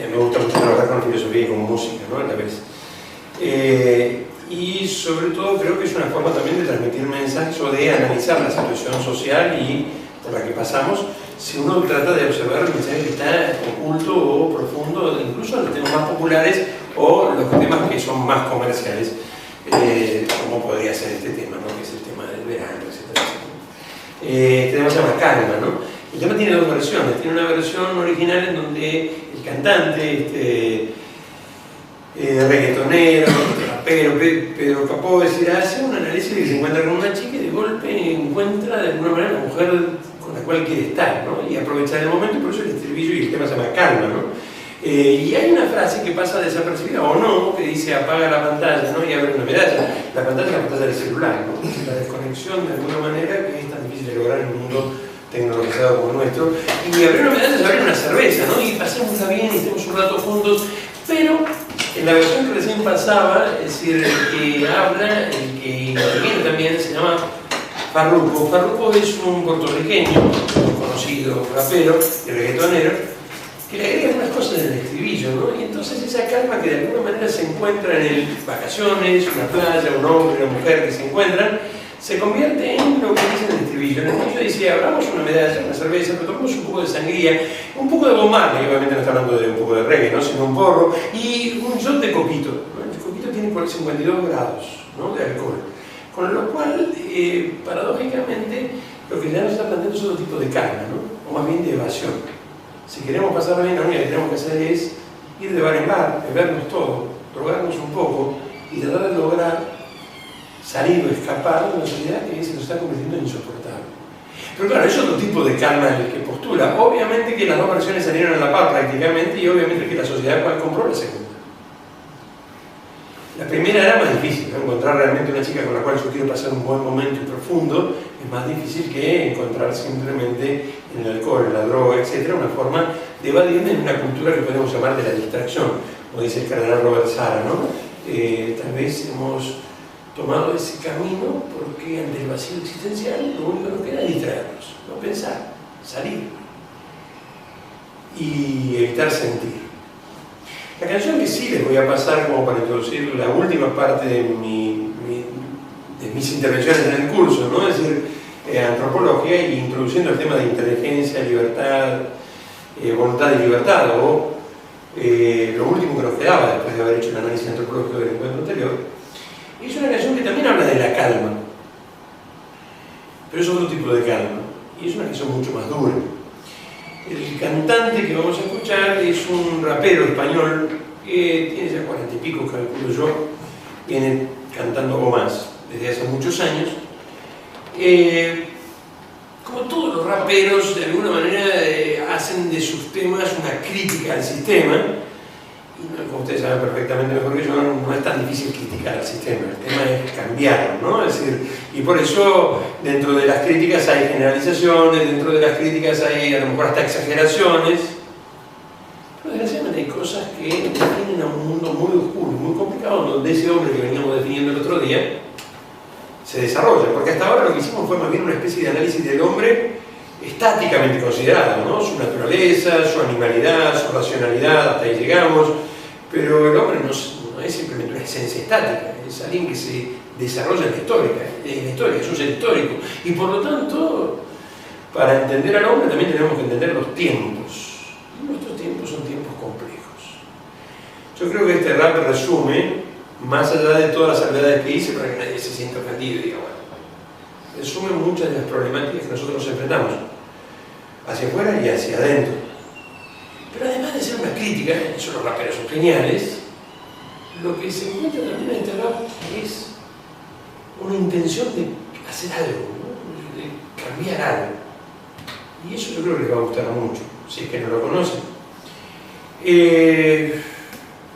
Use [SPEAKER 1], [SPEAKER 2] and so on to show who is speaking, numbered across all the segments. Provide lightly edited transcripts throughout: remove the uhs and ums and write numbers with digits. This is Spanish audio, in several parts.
[SPEAKER 1] Me gusta mucho trabajar con filosofía y con música, ¿no? A la vez. Y sobre todo creo que es una forma también de transmitir mensajes o de analizar la situación social y por la que pasamos, si uno trata de observar el mensaje que está oculto o profundo, incluso en los temas más populares o los temas que son más comerciales, como podría ser este tema, ¿no? Que es el tema del verano, etc. Este tema se llama Calma, ¿no? El tema tiene dos versiones. Tiene una versión original en donde el cantante, reggaetonero, rapero, Pedro Capó, hace un análisis y se encuentra con una chica y de golpe encuentra de alguna manera la mujer con la cual quiere estar, ¿no? Y aprovechar el momento, y por eso el estribillo y el tema se llama Calma, ¿no? Y hay una frase que pasa desapercibida o no, que dice apaga la pantalla, ¿no? Y abre una medalla. La pantalla es la pantalla del celular, ¿no? La desconexión de alguna manera que es tan difícil de lograr en un mundo tecnologizado como el nuestro. Y abrir una medalla es abrir una cerveza, ¿no? Y pasemos bien y estemos un rato juntos, pero en la versión que recién pasaba, es decir, el que habla, el que interviene también, se llama Farruko. Farruko es un puertorriqueño, un conocido rapero y reggaetonero, que le agrega unas cosas en el estribillo, ¿no? Y entonces esa calma que de alguna manera se encuentra en el vacaciones, una playa, un hombre, una mujer que se encuentran, se convierte en lo que dice en el estribillo. En el estribillo dice, abramos una medalla, una cerveza, pero tomamos un poco de sangría, un poco de Bob Marley, obviamente no está hablando de un poco de reggae, ¿no? Sino un porro, y un shot de coquito, ¿no? El coquito tiene 52 grados, ¿no? De alcohol. Con lo cual, paradójicamente, lo que ya nos está planteando es otro tipo de calma, ¿no? O más bien de evasión. Si queremos pasar bien, lo único que tenemos que hacer es ir de bar en bar, bebernos todo, drogarnos un poco y tratar de lograr salir o escapar de una sociedad que se nos está convirtiendo en insoportable. Pero claro, es otro tipo de calma el que postula. Obviamente que las dos versiones salieron a la par prácticamente y obviamente que la sociedad cual compró la segunda. La primera era más difícil, ¿no? Encontrar realmente una chica con la cual yo quiero pasar un buen momento y profundo es más difícil que encontrar simplemente en el alcohol, en la droga, etc. una forma de evadirme en una cultura que podemos llamar de la distracción, como dice el cardenal Robert Sara, ¿no? Tal vez hemos tomado ese camino porque ante el vacío existencial lo único que nos queda es distraernos, no pensar, salir y evitar sentir. La canción que sí les voy a pasar como para introducir la última parte de mis intervenciones en el curso, ¿no? Es decir, antropología y introduciendo el tema de inteligencia, libertad, voluntad y libertad, o lo último que nos quedaba después de haber hecho el análisis antropológico del encuentro anterior. Es una canción que también habla de la calma, pero es otro tipo de calma, y es una canción mucho más dura. El cantante que vamos a escuchar es un rapero español que tiene ya 40 y pico, calculo yo, viene cantando o más desde hace muchos años. Como todos los raperos, de alguna manera hacen de sus temas una crítica al sistema. Y como ustedes saben perfectamente mejor que yo, no es tan difícil criticar al sistema, el tema es cambiarlo, ¿no? Es decir, y por eso dentro de las críticas hay generalizaciones, dentro de las críticas hay a lo mejor hasta exageraciones, pero desgraciadamente hay cosas que definen a un mundo muy oscuro, muy complicado, donde ese hombre que veníamos definiendo el otro día se desarrolla, porque hasta ahora lo que hicimos fue más bien una especie de análisis del hombre estáticamente considerado, ¿no? Su naturaleza, su animalidad, su racionalidad, hasta ahí llegamos, pero el hombre no es simplemente una esencia estática, es alguien que se desarrolla en la historia, es un ser histórico, y por lo tanto, para entender al hombre también tenemos que entender los tiempos, y nuestros tiempos son tiempos complejos. Yo creo que este rap resume, más allá de todas las habilidades que hice, para que nadie se sienta ofendido y diga, bueno, resume muchas de las problemáticas que nosotros nos enfrentamos, hacia afuera y hacia adentro. Pero además de ser una crítica, eso los raperos son geniales, lo que se encuentra también en este rap es una intención de hacer algo, ¿no? De cambiar algo. Y eso yo creo que les va a gustar mucho, si es que no lo conocen.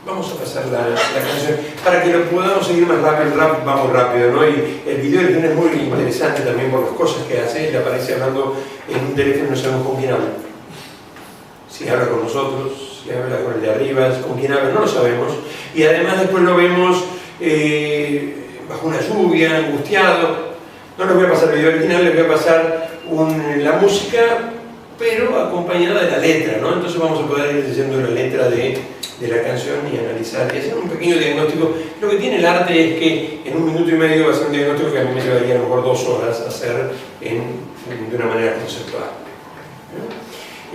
[SPEAKER 1] Vamos a pasar la canción. Para que lo podamos seguir más rápido, el rap vamos rápido, ¿no? Y el video del es muy interesante también por las cosas que hace. Le aparece hablando en un teléfono, no sabemos con quién habla. Si habla con nosotros, si habla con el de arriba, con quién habla, no lo sabemos. Y además después lo vemos bajo una lluvia, angustiado. No les voy a pasar el video original, les voy a pasar la música pero acompañada de la letra, ¿no? Entonces vamos a poder ir leyendo la letra de la canción y analizar y hacer un pequeño diagnóstico. Lo que tiene el arte es que en 1 minuto y medio va a ser un diagnóstico que a mí me llevaría a lo mejor 2 horas hacer de una manera conceptual, ¿no?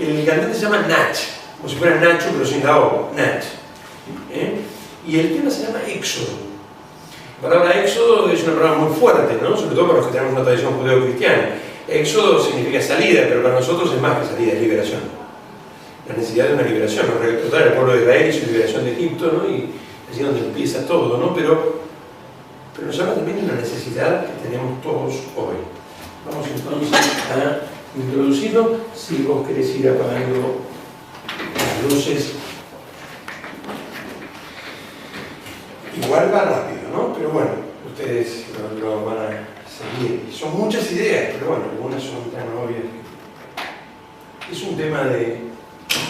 [SPEAKER 1] El cantante se llama Nach, como si fuera Nacho pero sin la O, Nach. Y el tema se llama Éxodo. La palabra éxodo es una palabra muy fuerte, ¿no? Sobre todo para los que tenemos una tradición judeo-cristiana. Éxodo significa salida, pero para nosotros es más que salida, es liberación. La necesidad de una liberación, ¿no? Recordar al pueblo de Israel y su liberación de Egipto, ¿no? Y allí es donde empieza todo, ¿no? Pero nos habla también de una necesidad que tenemos todos hoy. Vamos entonces a introducirlo. Si vos querés ir apagando las luces. Igual va rápido, ¿no? Pero bueno, ustedes lo van a seguir. Son muchas ideas, pero bueno, algunas son tan obvias. Es un tema de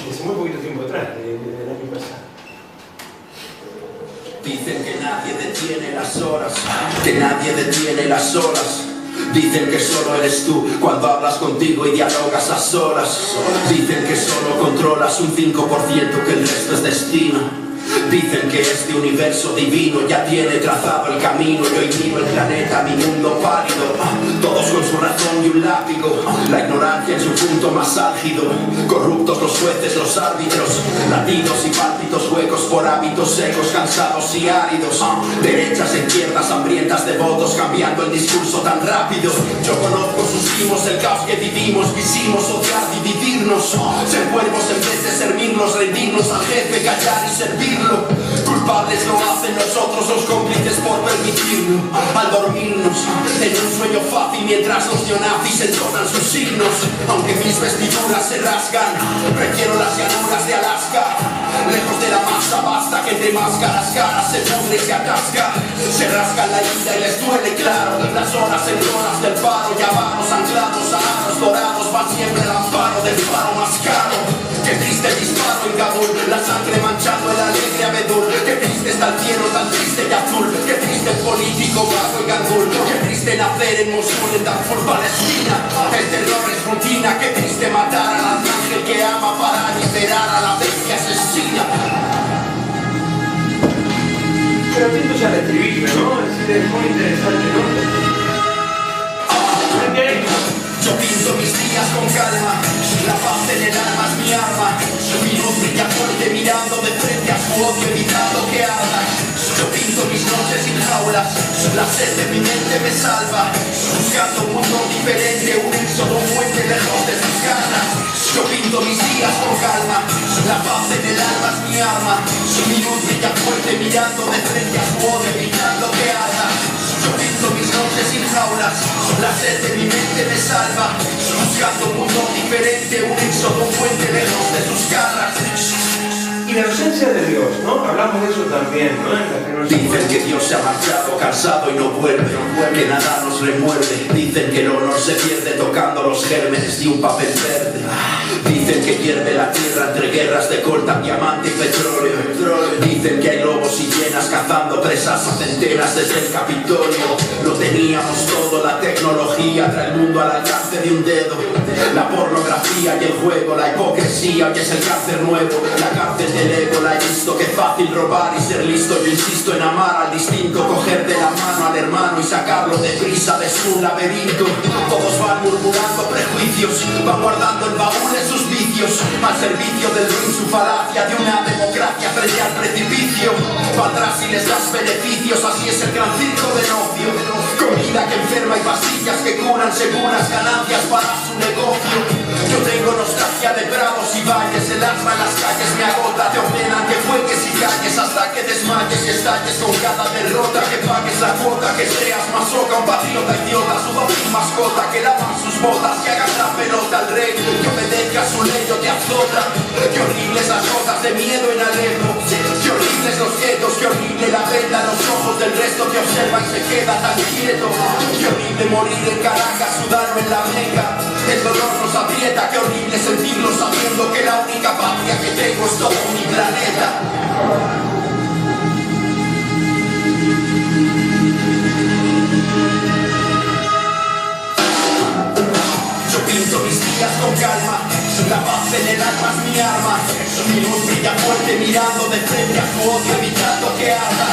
[SPEAKER 1] hace muy poquito tiempo atrás, del año pasado.
[SPEAKER 2] Dicen que nadie detiene las horas, que nadie detiene las horas. Dicen que solo eres tú cuando hablas contigo y dialogas a solas. Dicen que solo controlas un 5%, que el resto es destino. Dicen que este universo divino ya tiene trazado el camino. Yo ignoro el planeta, mi mundo pálido, todos con su razón y un látigo. La ignorancia en su punto más álgido. Corruptos los jueces, los árbitros, latidos y pálpitos huecos por hábitos secos, cansados y áridos. Derechas e izquierdas hambrientas de votos, cambiando el discurso tan rápido. Yo conozco sus timos, el caos que vivimos. Quisimos odiar, dividirnos, ser cuervos en vez de servirnos, rendirnos al jefe, callar y servirlo. Culpables lo hacen nosotros, los cómplices por permitirlo. Al dormirnos en un sueño fácil, mientras los neonazis entonan sus signos. Aunque mis vestiduras se rasgan, requiero las llanuras de Alaska. Lejos de la masa basta que entre máscaras caras se pudre y se atasca. Se rascan la ira y les duele claro. Las horas en horas del paro, llamados anclados a aros dorados, van siempre al amparo del faro más caro. Qué triste el disparo en Kabul, la sangre manchando el alegre abedul. Qué triste está el cielo, tan triste y azul. Qué triste el político vago y gandul. Qué triste nacer en Mosul, en Darfur, Palestina. El terror es rutina. Qué triste matar al arcángel que ama para liberar a la bestia asesina.
[SPEAKER 1] Pero atentos al estribillo, ¿no? Es decir, es muy interesante, ¿no?
[SPEAKER 2] Yo pinto mis días con calma, la paz en el alma es mi arma. Mi luz brilla fuerte mirando de frente a su odio, evitando que arda. Yo pinto mis noches sin jaulas, la sed de mi mente me salva. Buscando un mundo diferente, un éxodo, un puente lejos de sus garras. Yo pinto mis días con calma, la paz en el alma es mi arma. Mi luz brilla fuerte mirando de frente a su odio, evitando que arda. Yo pinto mis noches sin jaulas, la sed de mi mente me salva. Buscando un mundo diferente, un éxodo, un puente lejos de sus garras.
[SPEAKER 1] Y la ausencia de Dios, ¿no? Hablamos de eso también, ¿no?
[SPEAKER 2] Dicen que Dios se ha marchado, cansado y no vuelve, que nada nos remuerde. Dicen que el honor se pierde tocando los gérmenes de un papel verde. Dicen que hierve la tierra entre guerras de coltan, diamante y petróleo. Dicen que hay lobos y hienas cazando presas a centenas desde el Capitolio. Lo teníamos todo, la tecnología trae el mundo al alcance de un dedo. La pornografía y el juego, la hipocresía, hoy es el cáncer nuevo. La cárcel del ego, la he visto, que fácil robar y ser listo. Yo insisto en amar al distinto, coger de la mano al hermano y sacarlo deprisa de su laberinto. Todos van murmurando prejuicios, van guardando el baúl de sus vicios, al servicio del ruin, su falacia de una democracia frente al precipicio. Valdrá si les das beneficios, así es el gran circo del ocio. Comida que enferma y pastillas que curan seguras ganancias para su negocio. Yo tengo nostalgia de prados y valles, el asma en las calles me agota. Te ordenan que juegues y calles hasta que desmayes y estalles con cada derrota. Que pagues la cuota, que seas masoca, un patriota idiota, su doble mascota, que lavan sus botas, que hagan la pelota al rey, que obedezca su ley o te azota. Qué horribles las gotas de miedo en Alepo, qué horribles los guetos, qué horrible la venda en los ojos del resto que observa y se queda tan quieto. Qué horrible morir en Caracas, sudando en la Meca, el dolor nos aprieta. Qué horrible sentirlo sabiendo que la única patria que tengo es todo mi planeta. Yo pinto mis días con calma, odio evitando que arda.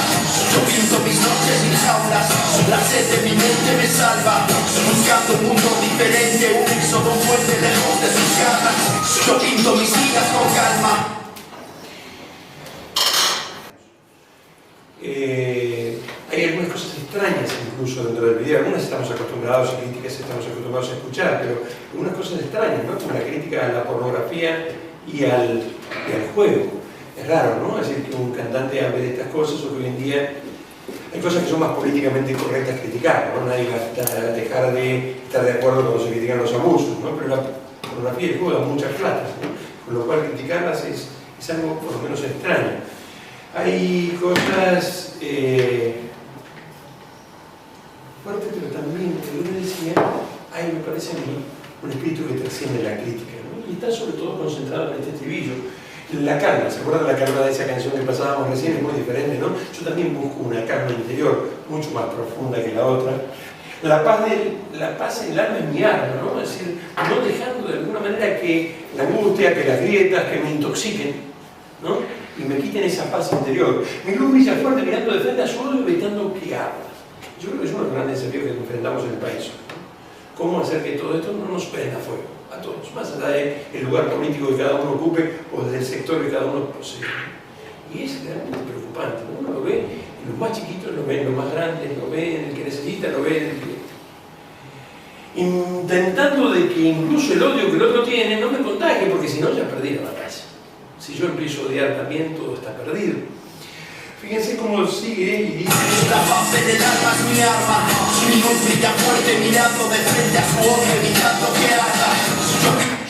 [SPEAKER 2] Yo pinto mis noches sin jaulas, la sed de mi mente me salva. Buscando un mundo diferente, un éxodo fuerte lejos de sus garras. Yo pinto mis días con calma.
[SPEAKER 1] Hay algunas cosas extrañas incluso dentro del video, algunas estamos acostumbrados a críticas, estamos acostumbrados a escuchar, pero algunas cosas extrañas, ¿no? Como la crítica a la pornografía y al juego. Es raro, ¿no? Es decir, que un cantante hable de estas cosas, o que hoy en día hay cosas que son más políticamente correctas criticar, ¿no? Nadie va a dejar de estar de acuerdo cuando se critican los abusos, ¿no? Pero la pornografía y el juego dan muchas platas, ¿no? Con lo cual criticarlas es algo por lo menos extraño. Hay cosas fuertes, pero también, como yo decía, hay, me parece a mí, un espíritu que trasciende la crítica, ¿no? Y está sobre todo concentrado en este estribillo. La calma, ¿se acuerdan de la calma de esa canción que pasábamos recién? Es muy diferente, ¿no? Yo también busco una calma interior, mucho más profunda que la otra. La paz en el alma es mi arma, ¿no? Es decir, no dejando de alguna manera que la angustia, que las grietas, que me intoxiquen, ¿no? Y me quiten esa paz interior. Mi luz brilla fuerte mirando de frente a su odio, evitando que arda. Yo creo que es uno de los grandes desafíos que enfrentamos en el país, ¿no? Cómo hacer que todo esto no nos prenda fuego a todos, más allá del lugar político que cada uno ocupe o del sector que cada uno posee. Y es realmente preocupante, ¿no? Uno lo ve en los más chiquitos, lo ve en los más grandes, lo ve en el que necesita, lo ve en el que... Intentando de que incluso el odio que el otro tiene no me contagie, porque si no ya perdí la batalla. Si yo empiezo a odiar también, todo está perdido. Fíjense cómo sigue y dice:
[SPEAKER 2] la paz en el alma es mi arma. Mi luz brilla fuerte mirando de frente a su odio, evitando que arda.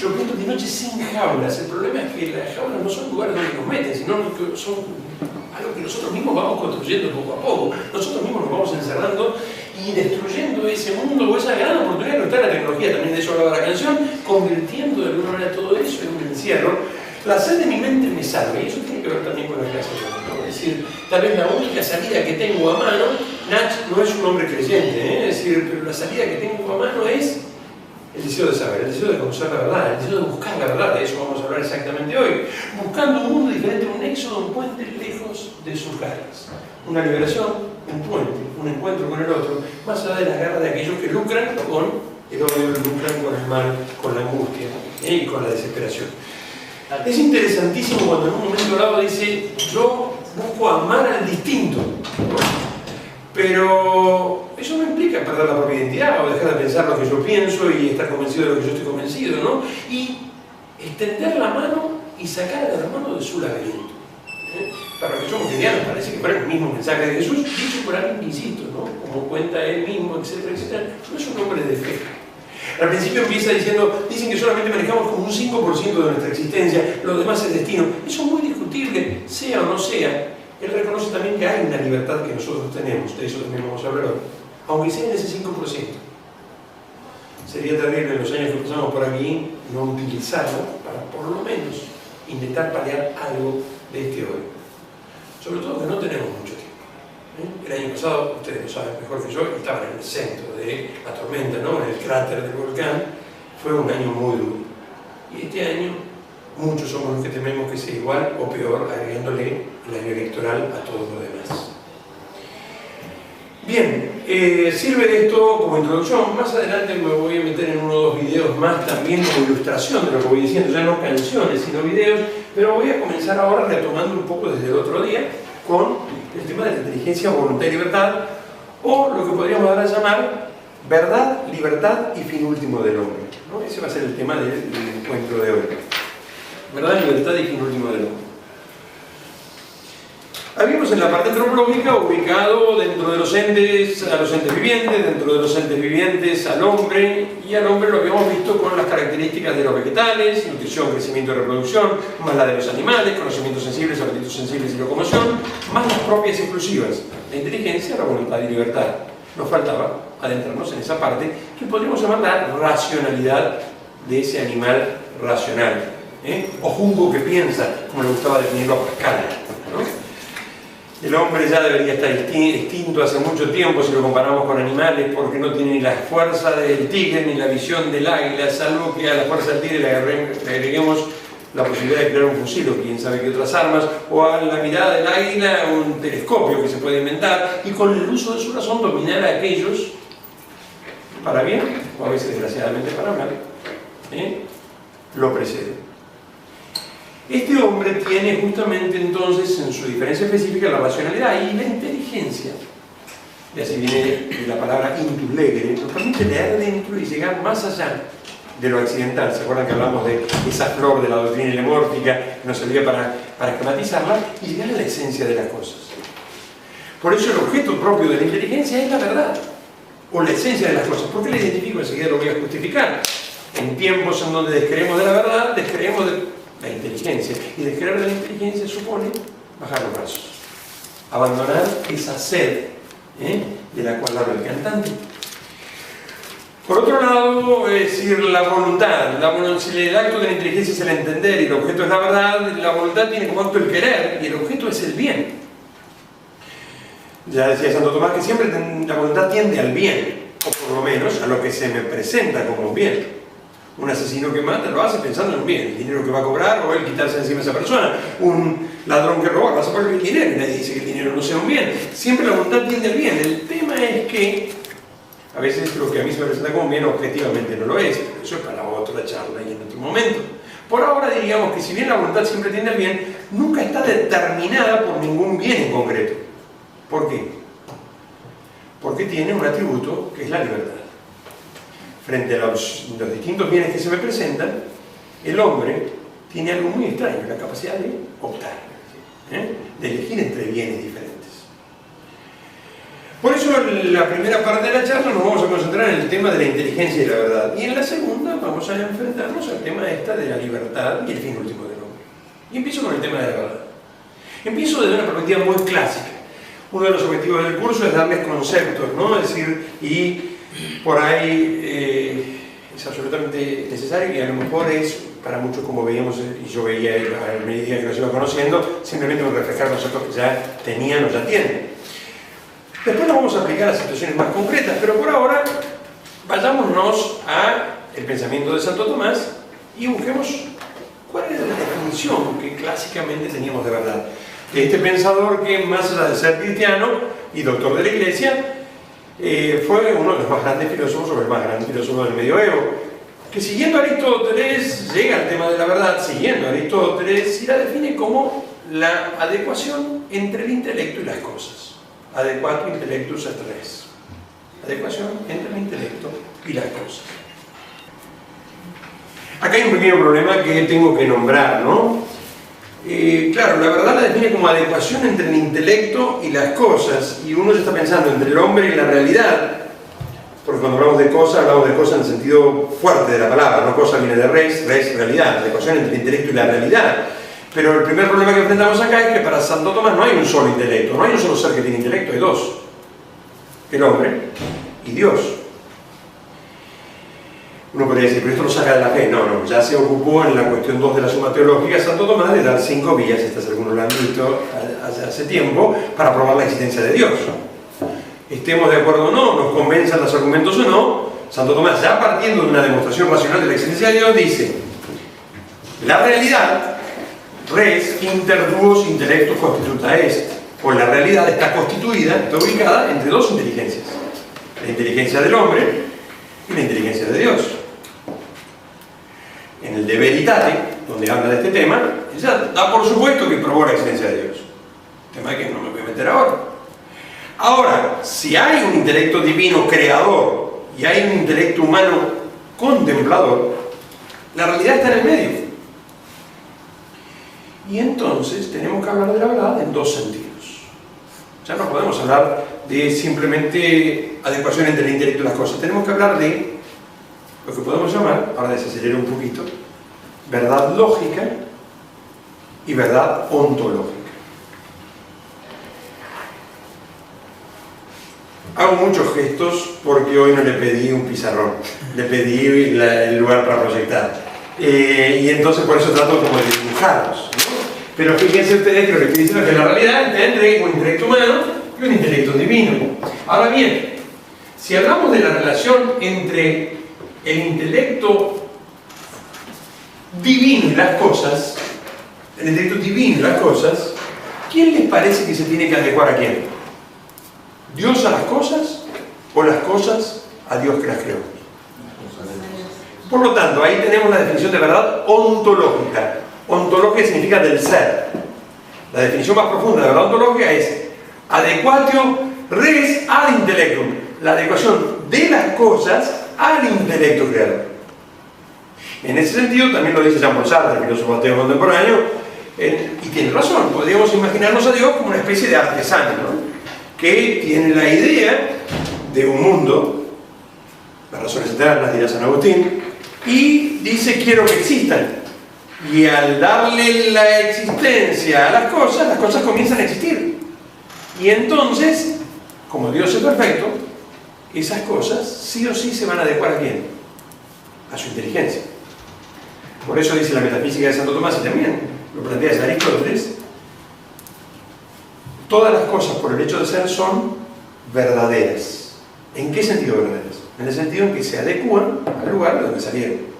[SPEAKER 1] Yo pinto mi noche sin jaulas. El problema es que las jaulas no son lugares donde nos meten, sino que son algo que nosotros mismos vamos construyendo poco a poco. Nosotros mismos nos vamos encerrando y destruyendo ese mundo o esa gran oportunidad que nos trae la tecnología, también de eso hablaba la canción, convirtiendo de alguna manera todo eso en un encierro. La sed de mi mente me salva, y eso tiene que ver también con la clase de hoy, ¿no? Es decir, tal vez la única salida que tengo a mano, Nach no es un hombre creyente, es decir, pero la salida que tengo a mano es el deseo de saber, el deseo de conocer la verdad, el deseo de buscar la verdad. De eso vamos a hablar exactamente hoy. Buscando un mundo diferente, un éxodo, un puente lejos de sus garras. Una liberación, un puente, un encuentro con el otro, más allá de las garras de aquellos que lucran con el odio, lucran con el mal, con la angustia y con la desesperación. Es interesantísimo cuando en un momento dado dice: yo busco amar al distinto, ¿no? Pero eso no implica perder la propia identidad o dejar de pensar lo que yo pienso y estar convencido de lo que yo estoy convencido, ¿no? Y extender la mano y sacar al hermano de su laberinto. Para los que somos cristianos parece que fuera el mismo mensaje de Jesús, dicho por alguien, insisto, ¿no? Como cuenta él mismo, etcétera, etcétera. No es un hombre de fe. Al principio empieza diciendo: dicen que solamente manejamos como un 5% de nuestra existencia, lo demás es destino. Eso es muy discutible, sea o no sea. Él reconoce también que hay una libertad que nosotros tenemos, de eso también vamos a hablar hoy, aunque sea en ese 5%. Sería terrible en los años que pasamos por aquí no utilizarlo para por lo menos intentar paliar algo de este hoy. Sobre todo que no tenemos mucho tiempo. El año pasado, ustedes lo saben mejor que yo, estaban en el centro de la tormenta, ¿no? En el cráter del volcán. Fue un año muy duro. Y este año, muchos somos los que tememos que sea igual o peor, agregándole el año electoral a todo lo demás. Bien, sirve esto como introducción. Más adelante me voy a meter en uno o dos videos más también como ilustración de lo que voy diciendo, ya no canciones, sino videos, pero voy a comenzar ahora retomando un poco desde el otro día con el tema de la inteligencia, voluntad y libertad, o lo que podríamos ahora llamar verdad, libertad y fin último del hombre, ¿no? Ese va a ser el tema del encuentro de hoy. Verdad, libertad y fin último del hombre. Habíamos en la parte antropológica ubicado dentro de los entes, a los entes vivientes, dentro de los entes vivientes al hombre, y al hombre lo habíamos visto con las características de los vegetales: nutrición, crecimiento y reproducción, más la de los animales, conocimientos sensibles, apetitos sensibles y locomoción, más las propias exclusivas, la inteligencia, la voluntad y libertad. Nos faltaba adentrarnos en esa parte que podríamos llamar la racionalidad de ese animal racional, o junco que piensa, como le gustaba definirlo a Pascal, ¿no? El hombre ya debería estar extinto hace mucho tiempo si lo comparamos con animales, porque no tiene ni la fuerza del tigre ni la visión del águila, salvo que a la fuerza del tigre le agreguemos la posibilidad de crear un fusil o quién sabe qué otras armas, o a la mirada del águila un telescopio que se puede inventar, y con el uso de su razón dominar a aquellos para bien, o a veces desgraciadamente para mal, lo precede. Este hombre tiene justamente entonces en su diferencia específica la racionalidad y la inteligencia, y así viene la palabra intus legere, nos permite leer dentro y llegar más allá de lo accidental. ¿Se acuerdan que hablamos de esa flor de la doctrina ilemórfica que nos servía para esquematizarla y llegar a la esencia de las cosas? Por eso el objeto propio de la inteligencia es la verdad, o la esencia de las cosas. ¿Por qué la identifico? Enseguida lo voy a justificar. En tiempos en donde descreemos de la verdad, descreemos de la inteligencia. Y descreer de la inteligencia supone bajar los brazos, abandonar esa sed de la cual habla el cantante. Por otro lado, es decir, la voluntad. Si el acto de la inteligencia es el entender y el objeto es la verdad, la voluntad tiene como acto el querer y el objeto es el bien. Ya decía Santo Tomás que siempre la voluntad tiende al bien, o por lo menos a lo que se me presenta como un bien. Un asesino que mata lo hace pensando en un bien, el dinero que va a cobrar o el quitarse encima a esa persona. Un ladrón que roba va a sacar el dinero y nadie dice que el dinero no sea un bien. Siempre la voluntad tiende al bien. El tema es que a veces lo que a mí se me presenta como un bien objetivamente no lo es, pero eso es para otra charla y en otro momento. Por ahora diríamos que si bien la voluntad siempre tiende al bien, nunca está determinada por ningún bien en concreto. ¿Por qué? Porque tiene un atributo que es la libertad. Frente a los distintos bienes que se me presentan, el hombre tiene algo muy extraño, la capacidad de optar, de elegir entre bienes diferentes. Por eso en la primera parte de la charla nos vamos a concentrar en el tema de la inteligencia y la verdad, y en la segunda vamos a enfrentarnos al tema de la libertad y el fin último del hombre. Y empiezo con el tema de la verdad. Empiezo desde una perspectiva muy clásica. Uno de los objetivos del curso es darles conceptos, ¿no? Es decir, y por ahí es absolutamente necesario y a lo mejor es para muchos, como veíamos y yo veía a medida que los iba conociendo, simplemente un reflejar conceptos que ya tenían o ya tienen. Después lo vamos a aplicar a situaciones más concretas, pero por ahora vayámonos al pensamiento de Santo Tomás y busquemos cuál era la definición que clásicamente teníamos de verdad. De este pensador que, más allá de ser cristiano y doctor de la Iglesia, fue uno de los más grandes filósofos, o el más grande filósofo del medioevo, que siguiendo a Aristóteles llega al tema de la verdad, siguiendo a Aristóteles, y la define como la adecuación entre el intelecto y las cosas. Adequato intellectus et res. Adecuación entre el intelecto y las cosas. Acá hay un pequeño problema que tengo que nombrar, ¿no? Claro, la verdad la define como adecuación entre el intelecto y las cosas, y uno ya está pensando entre el hombre y la realidad, porque cuando hablamos de cosas en el sentido fuerte de la palabra, no cosa viene de res, realidad, adecuación entre el intelecto y la realidad. Pero el primer problema que enfrentamos acá es que para Santo Tomás no hay un solo intelecto, no hay un solo ser que tiene intelecto, hay dos: el hombre y Dios. Uno podría decir, pero esto lo saca de la fe. No, ya se ocupó en la cuestión 2 de la suma teológica Santo Tomás de dar 5 vías, estas algunos lo han visto hace tiempo, para probar la existencia de Dios. Estemos de acuerdo o no, nos convenzan los argumentos o no, Santo Tomás, ya partiendo de una demostración racional de la existencia de Dios, dice: la realidad, res inter duos intellectus constituta est, pues la realidad está constituida, está ubicada entre dos inteligencias: la inteligencia del hombre y la inteligencia de Dios. En el De Veritate, donde habla de este tema, ella da por supuesto que probó la existencia de Dios. Tema que no me voy a meter ahora. Ahora, si hay un intelecto divino creador y hay un intelecto humano contemplador, la realidad está en el medio. Y entonces tenemos que hablar de la verdad en dos sentidos. Ya no podemos hablar de simplemente adecuación entre el intelecto y las cosas. Tenemos que hablar de lo que podemos llamar, ahora desacelero un poquito, verdad lógica y verdad ontológica. Hago muchos gestos porque hoy no le pedí un pizarrón, le pedí el lugar para proyectar. Y entonces por eso trato como de dibujarlos, ¿no? Pero fíjense ustedes que lo que estoy diciendo es que la realidad está entre un intelecto humano y un intelecto divino. Ahora bien, si hablamos de la relación entre el intelecto divino y las cosas, el intelecto divino y las cosas, ¿quién les parece que se tiene que adecuar a quién? ¿Dios a las cosas o las cosas a Dios que las creó? Por lo tanto, ahí tenemos la definición de verdad ontológica. Ontología significa del ser. La definición más profunda de verdad ontológica es adequatio res ad intellectum, la adecuación de las cosas al intelecto creador. En ese sentido, también lo dice Jean-Paul Sartre, el filósofo ateo contemporáneo, y tiene razón. Podríamos imaginarnos a Dios como una especie de artesano, ¿no?, que tiene la idea de un mundo, las razones eternas, dirá San Agustín, y dice quiero que existan. Y al darle la existencia a las cosas comienzan a existir. Y entonces, como Dios es perfecto, esas cosas sí o sí se van a adecuar a quién? A su inteligencia. Por eso dice la metafísica de Santo Tomás, y también lo plantea Aristóteles, todas las cosas por el hecho de ser son verdaderas. ¿En qué sentido verdaderas? En el sentido en que se adecúan al lugar de donde salieron.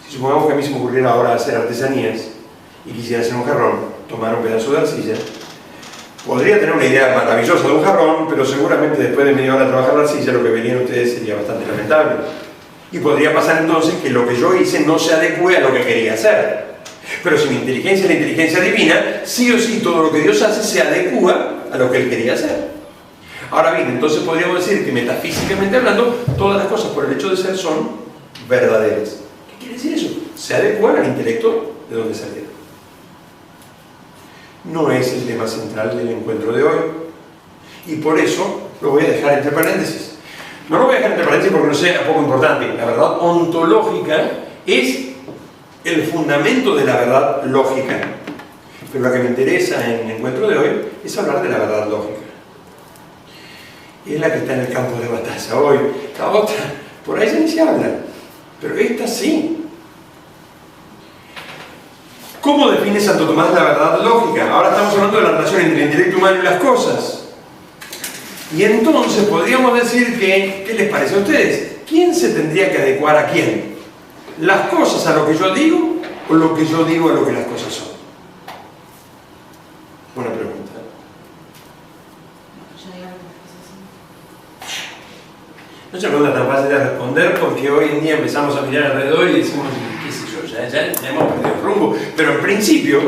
[SPEAKER 1] Si supongamos que a mí se me ocurriera ahora hacer artesanías y quisiera hacer un jarrón, tomar un pedazo de arcilla, podría tener una idea maravillosa de un jarrón, pero seguramente después de media hora de trabajar la arcilla lo que verían ustedes sería bastante lamentable. Y podría pasar entonces que lo que yo hice no se adecue a lo que quería hacer. Pero si mi inteligencia es la inteligencia divina, sí o sí todo lo que Dios hace se adecua a lo que Él quería hacer. Ahora bien, entonces podríamos decir que metafísicamente hablando, todas las cosas por el hecho de ser son verdaderas. ¿Qué quiere decir eso? Se adecuan al intelecto de donde salieron. No es el tema central del encuentro de hoy, y por eso lo voy a dejar entre paréntesis. No lo voy a dejar entre paréntesis porque no sea poco importante. La verdad ontológica es el fundamento de la verdad lógica. Pero lo que me interesa en el encuentro de hoy es hablar de la verdad lógica. Es la que está en el campo de batalla hoy. La otra, por ahí ya ni se habla, pero esta sí. ¿Cómo define Santo Tomás la verdad lógica? Ahora estamos hablando de la relación entre el intelecto humano y las cosas. Y entonces podríamos decir que, ¿qué les parece a ustedes? ¿Quién se tendría que adecuar a quién? ¿Las cosas a lo que yo digo o lo que yo digo a lo que las cosas son? Buena pregunta. No es una pregunta tan fácil de responder porque hoy en día empezamos a mirar alrededor y decimos, qué sé yo, ya hemos perdido el rumbo. Pero en principio,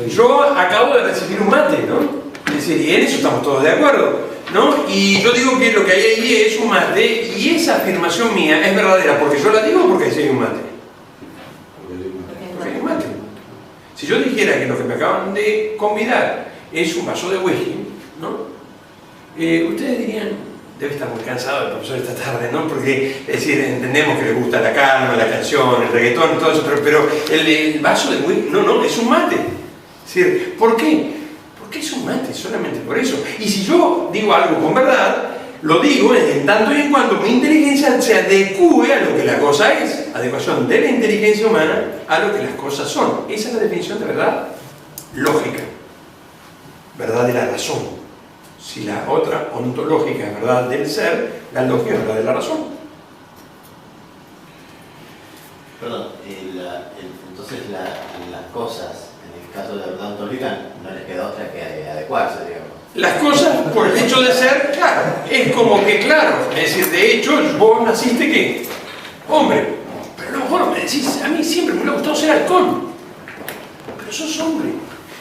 [SPEAKER 1] yo acabo de recibir un mate, ¿no? Es decir, y en eso estamos todos de acuerdo, ¿no? Y yo digo que lo que hay ahí es un mate, y esa afirmación mía es verdadera porque yo la digo o porque hay un mate. Porque hay un mate. Si yo dijera que lo que me acaban de convidar es un vaso de whisky, ¿no? Ustedes dirían, debe estar muy cansado el profesor esta tarde, ¿no? Porque, es decir, entendemos que le gusta la calma, la canción, el reggaetón, todo eso, pero el vaso de whisky, no, es un mate. Es decir, ¿por qué? Porque es un mate, solamente por eso. Y si yo digo algo con verdad, lo digo en tanto y en cuanto mi inteligencia se adecue a lo que la cosa es. Adecuación de la inteligencia humana a lo que las cosas son. Esa es la definición de verdad lógica. Verdad de la razón. Si la otra ontológica es verdad del ser, la lógica es verdad de la razón.
[SPEAKER 3] Perdón, entonces las cosas, en el caso de la verdad ontológica, no les queda otra que adecuarse, digamos.
[SPEAKER 1] Las cosas, por el hecho de ser, claro, es como que claro, es decir, de hecho, vos naciste ¿qué? Hombre, pero a lo mejor me decís, a mí siempre me ha gustado ser halcón, pero sos hombre,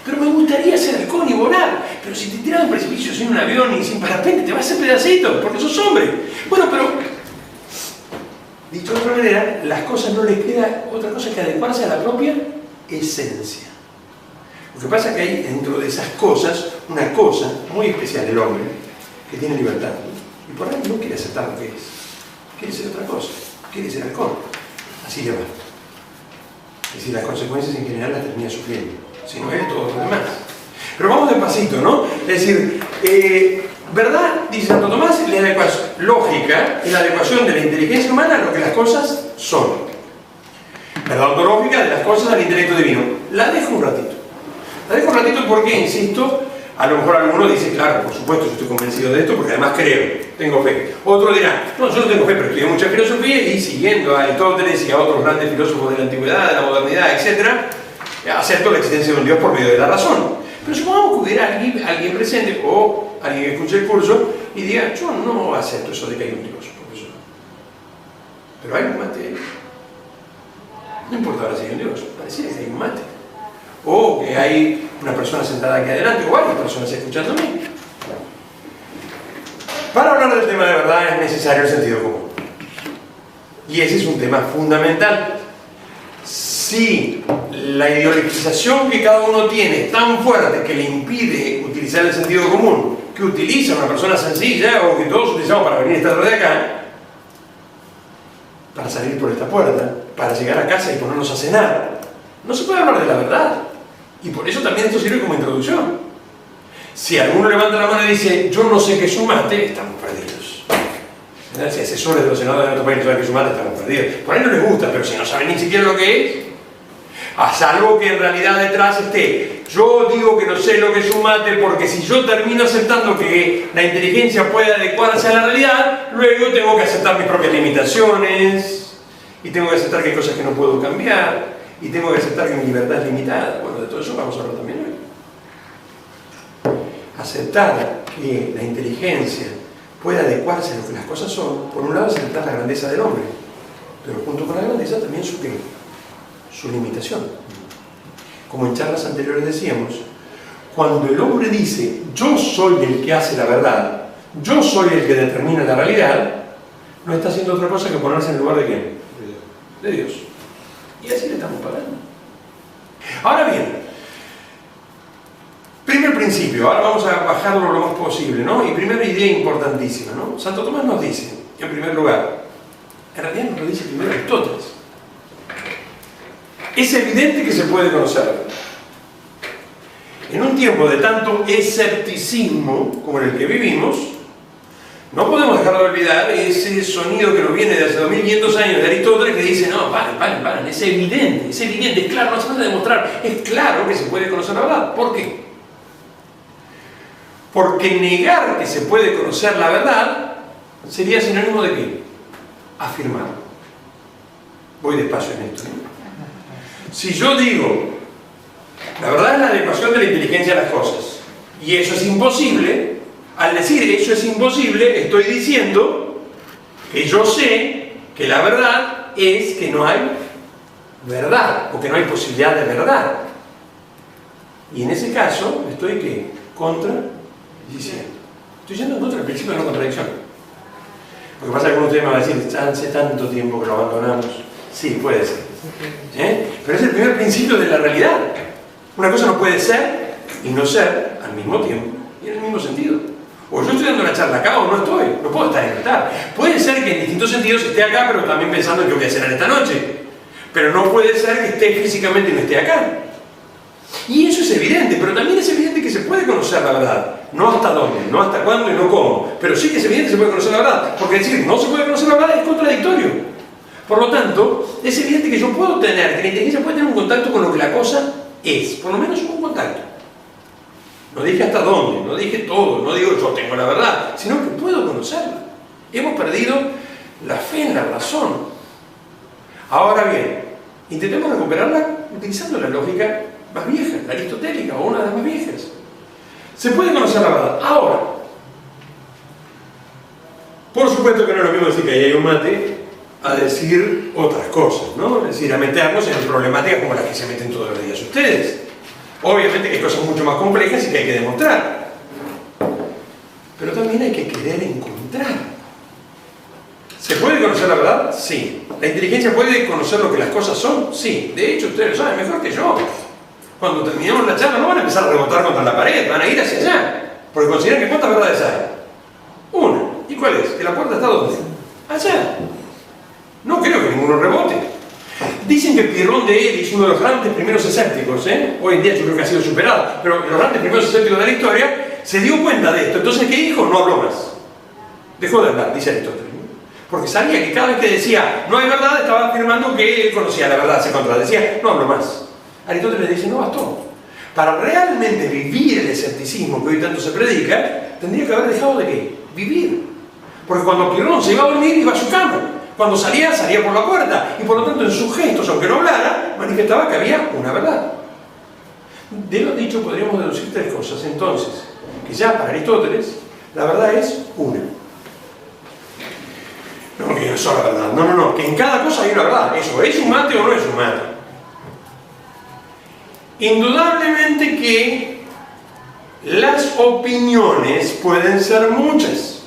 [SPEAKER 1] pero me gustaría ser halcón y volar, pero si te tiras de un precipicio sin un avión y sin parapente, te vas a hacer pedacito, porque sos hombre. Bueno, pero, dicho de otra manera, las cosas no les queda otra cosa que adecuarse a la propia esencia. Lo que pasa es que hay dentro de esas cosas una cosa muy especial, el hombre, que tiene libertad. Y por ahí no quiere aceptar lo que es. Quiere ser otra cosa. Quiere ser halcón. Así le va. Es decir, las consecuencias en general las termina sufriendo. Si no es todo lo demás. Pero vamos despacito, ¿no? Es decir, ¿verdad? Dice Santo Tomás, la adecuación lógica es la adecuación de la inteligencia humana a lo que las cosas son. Verdad ontológica de las cosas al intelecto divino. La dejo un ratito. La dejo un ratito porque, insisto, A lo mejor alguno dice, claro, por supuesto, yo estoy convencido de esto porque además creo, tengo fe. Otro dirá, no, yo no tengo fe, pero estudié mucha filosofía y siguiendo a Aristóteles y a otros grandes filósofos de la antigüedad, de la modernidad, etc., acepto la existencia de un Dios por medio de la razón. Pero supongamos que hubiera alguien presente o alguien que escuche el curso y diga, yo no acepto eso de que hay un Dios, profesor. Pero hay un mate ahí. No importa ahora si hay un Dios, pareciera que hay un mate. O que hay una persona sentada aquí adelante, o varias personas escuchándome. Para hablar del tema de verdad es necesario el sentido común. Y ese es un tema fundamental. Si la ideologización que cada uno tiene es tan fuerte que le impide utilizar el sentido común que utiliza una persona sencilla o que todos utilizamos para venir a estar de acá, para salir por esta puerta, para llegar a casa y ponernos a cenar, no se puede hablar de la verdad. Y por eso también esto sirve como introducción. Si alguno levanta la mano y dice, yo no sé qué es un mate, estamos perdidos. Si asesores de los senadores de nuestro país no saben qué es un mate, estamos perdidos. Por ahí no les gusta, pero si no saben ni siquiera lo que es, a salvo que en realidad detrás esté, yo digo que no sé lo que es un mate porque si yo termino aceptando que la inteligencia puede adecuarse a la realidad, luego tengo que aceptar mis propias limitaciones y tengo que aceptar que hay cosas que no puedo cambiar y tengo que aceptar que mi libertad es limitada. Bueno, de todo eso vamos a hablar también hoy. Aceptar que la inteligencia puede adecuarse a lo que las cosas son, por un lado es aceptar la grandeza del hombre, pero junto con la grandeza también su qué, su limitación. Como en charlas anteriores decíamos, cuando el hombre dice yo soy el que hace la verdad, yo soy el que determina la realidad, no está haciendo otra cosa que ponerse en el lugar de quién, de Dios. Y así le estamos pagando. Ahora bien, primer principio, ahora vamos a bajarlo lo más posible, ¿no? Y primera idea importantísima, ¿no? Santo Tomás nos dice, en primer lugar, en realidad nos lo dice primero Aristóteles, es evidente que se puede conocer. En un tiempo de tanto escepticismo como en el que vivimos, no podemos dejar de olvidar ese sonido que nos viene de hace 2500 años de Aristóteles que dice, no, paren, es evidente, es claro, no hace falta demostrar, es claro que se puede conocer la verdad. ¿Por qué? Porque negar que se puede conocer la verdad sería sinónimo de ¿qué? Afirmar. Voy despacio en esto, ¿no? Si yo digo, la verdad es la adecuación de la inteligencia a las cosas, y eso es imposible, al decir eso es imposible, estoy diciendo que yo sé que la verdad es que no hay verdad, o que no hay posibilidad de verdad. Y en ese caso, estoy ¿qué? Contradiciendo. Estoy yendo en contra del principio de no contradicción. Lo que pasa es que ustedes me van a decir, hace tanto tiempo que lo abandonamos. Sí, puede ser. Pero es el primer principio de la realidad. Una cosa no puede ser y no ser al mismo tiempo y en el mismo sentido. O yo estoy dando una charla acá o no estoy, no puedo estar en estar. Puede ser que en distintos sentidos esté acá, pero también pensando en qué voy a hacer esta noche. Pero no puede ser que esté físicamente y no esté acá. Y eso es evidente, pero también es evidente que se puede conocer la verdad. No hasta dónde, no hasta cuándo y no cómo. Pero sí que es evidente que se puede conocer la verdad. Porque decir no se puede conocer la verdad es contradictorio. Por lo tanto, es evidente que yo puedo tener, que la inteligencia puede tener un contacto con lo que la cosa es. Por lo menos un contacto. No dije hasta dónde, no dije todo, no digo yo tengo la verdad, sino que puedo conocerla. Hemos perdido la fe en la razón. Ahora bien, intentemos recuperarla utilizando la lógica más vieja, la aristotélica o una de las más viejas. Se puede conocer la verdad. Ahora, por supuesto que no es lo mismo decir que ahí hay un mate a decir otras cosas, ¿no? Es decir, a meternos en problemáticas como las que se meten todos los días ustedes. Obviamente que hay cosas mucho más complejas y que hay que demostrar. Pero también hay que querer encontrar. ¿Se puede conocer la verdad? Sí. ¿La inteligencia puede conocer lo que las cosas son? Sí. De hecho, ustedes lo saben mejor que yo. Cuando terminemos la charla no van a empezar a rebotar contra la pared, van a ir hacia allá. Porque consideran que ¿cuántas verdades hay? Una. ¿Y cuál es? ¿Que la puerta está dónde? Allá. No creo que ninguno rebote. Dicen que Pirrón de Elis, uno de los grandes primeros escépticos, hoy en día yo creo que ha sido superado, pero los grandes primeros escépticos de la historia, se dio cuenta de esto. Entonces, ¿qué dijo? No habló más. Dejó de hablar, dice Aristóteles. Porque sabía que cada vez que decía no hay verdad, estaba afirmando que él conocía la verdad, se contradecía, no habló más. Aristóteles dice, no bastó. Para realmente vivir el escepticismo que hoy tanto se predica, tendría que haber dejado de ¿qué? Vivir. Porque cuando Pierrón se iba a dormir, iba a su cama. Cuando salía, salía por la puerta. Y por lo tanto, en sus gestos, aunque no hablara, manifestaba que había una verdad. De lo dicho, podríamos deducir tres cosas. Entonces, que ya para Aristóteles, la verdad es una. No, que no es sola verdad. No, no, no. Que en cada cosa hay una verdad. Eso, ¿es un mate o no es un mate? Indudablemente que las opiniones pueden ser muchas.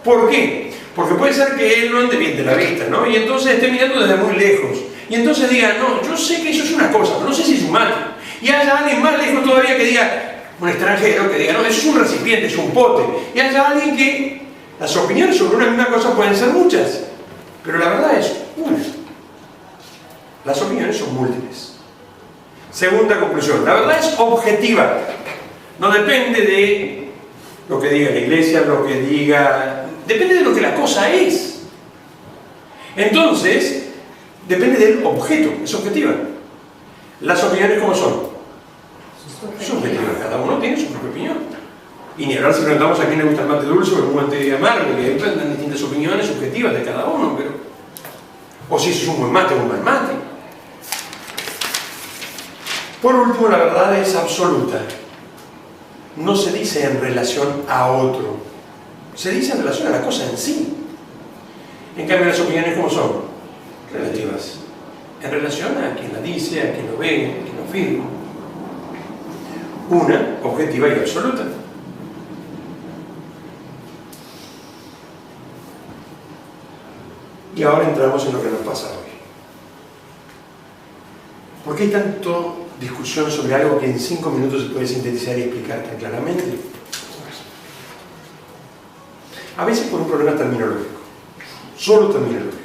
[SPEAKER 1] ¿Por qué? Porque puede ser que él no ande bien de la vista, ¿no? Y entonces esté mirando desde muy lejos. Y entonces diga, no, yo sé que eso es una cosa, pero no sé si es un mate. Y haya alguien más lejos todavía que diga, un extranjero que diga, no, eso es un recipiente, es un pote. Y haya alguien que las opiniones sobre una misma cosa pueden ser muchas, pero la verdad es una. Las opiniones son múltiples. Segunda conclusión, la verdad es objetiva. No depende de lo que diga la iglesia, lo que diga... Depende de lo que la cosa es. Entonces, depende del objeto, es objetiva. Las opiniones, ¿cómo son? Subjetivas. Cada uno tiene su propia opinión. Y ni hablar si preguntamos a quién le gusta el mate dulce o el mate amargo, que dependen distintas opiniones subjetivas de cada uno, pero... O si eso es un buen mate o un mal mate. Por último, la verdad es absoluta. No se dice en relación a otro. Se dice en relación a la cosa en sí. En cambio, las opiniones, ¿cómo son? Relativas. En relación a quien la dice, a quien lo ve, a quien lo afirma. Una, objetiva y absoluta. Y ahora entramos en lo que nos pasa hoy. ¿Por qué hay tanto discusión sobre algo que en 5 minutos se puede sintetizar y explicar tan claramente? A veces por un problema terminológico, solo terminológico.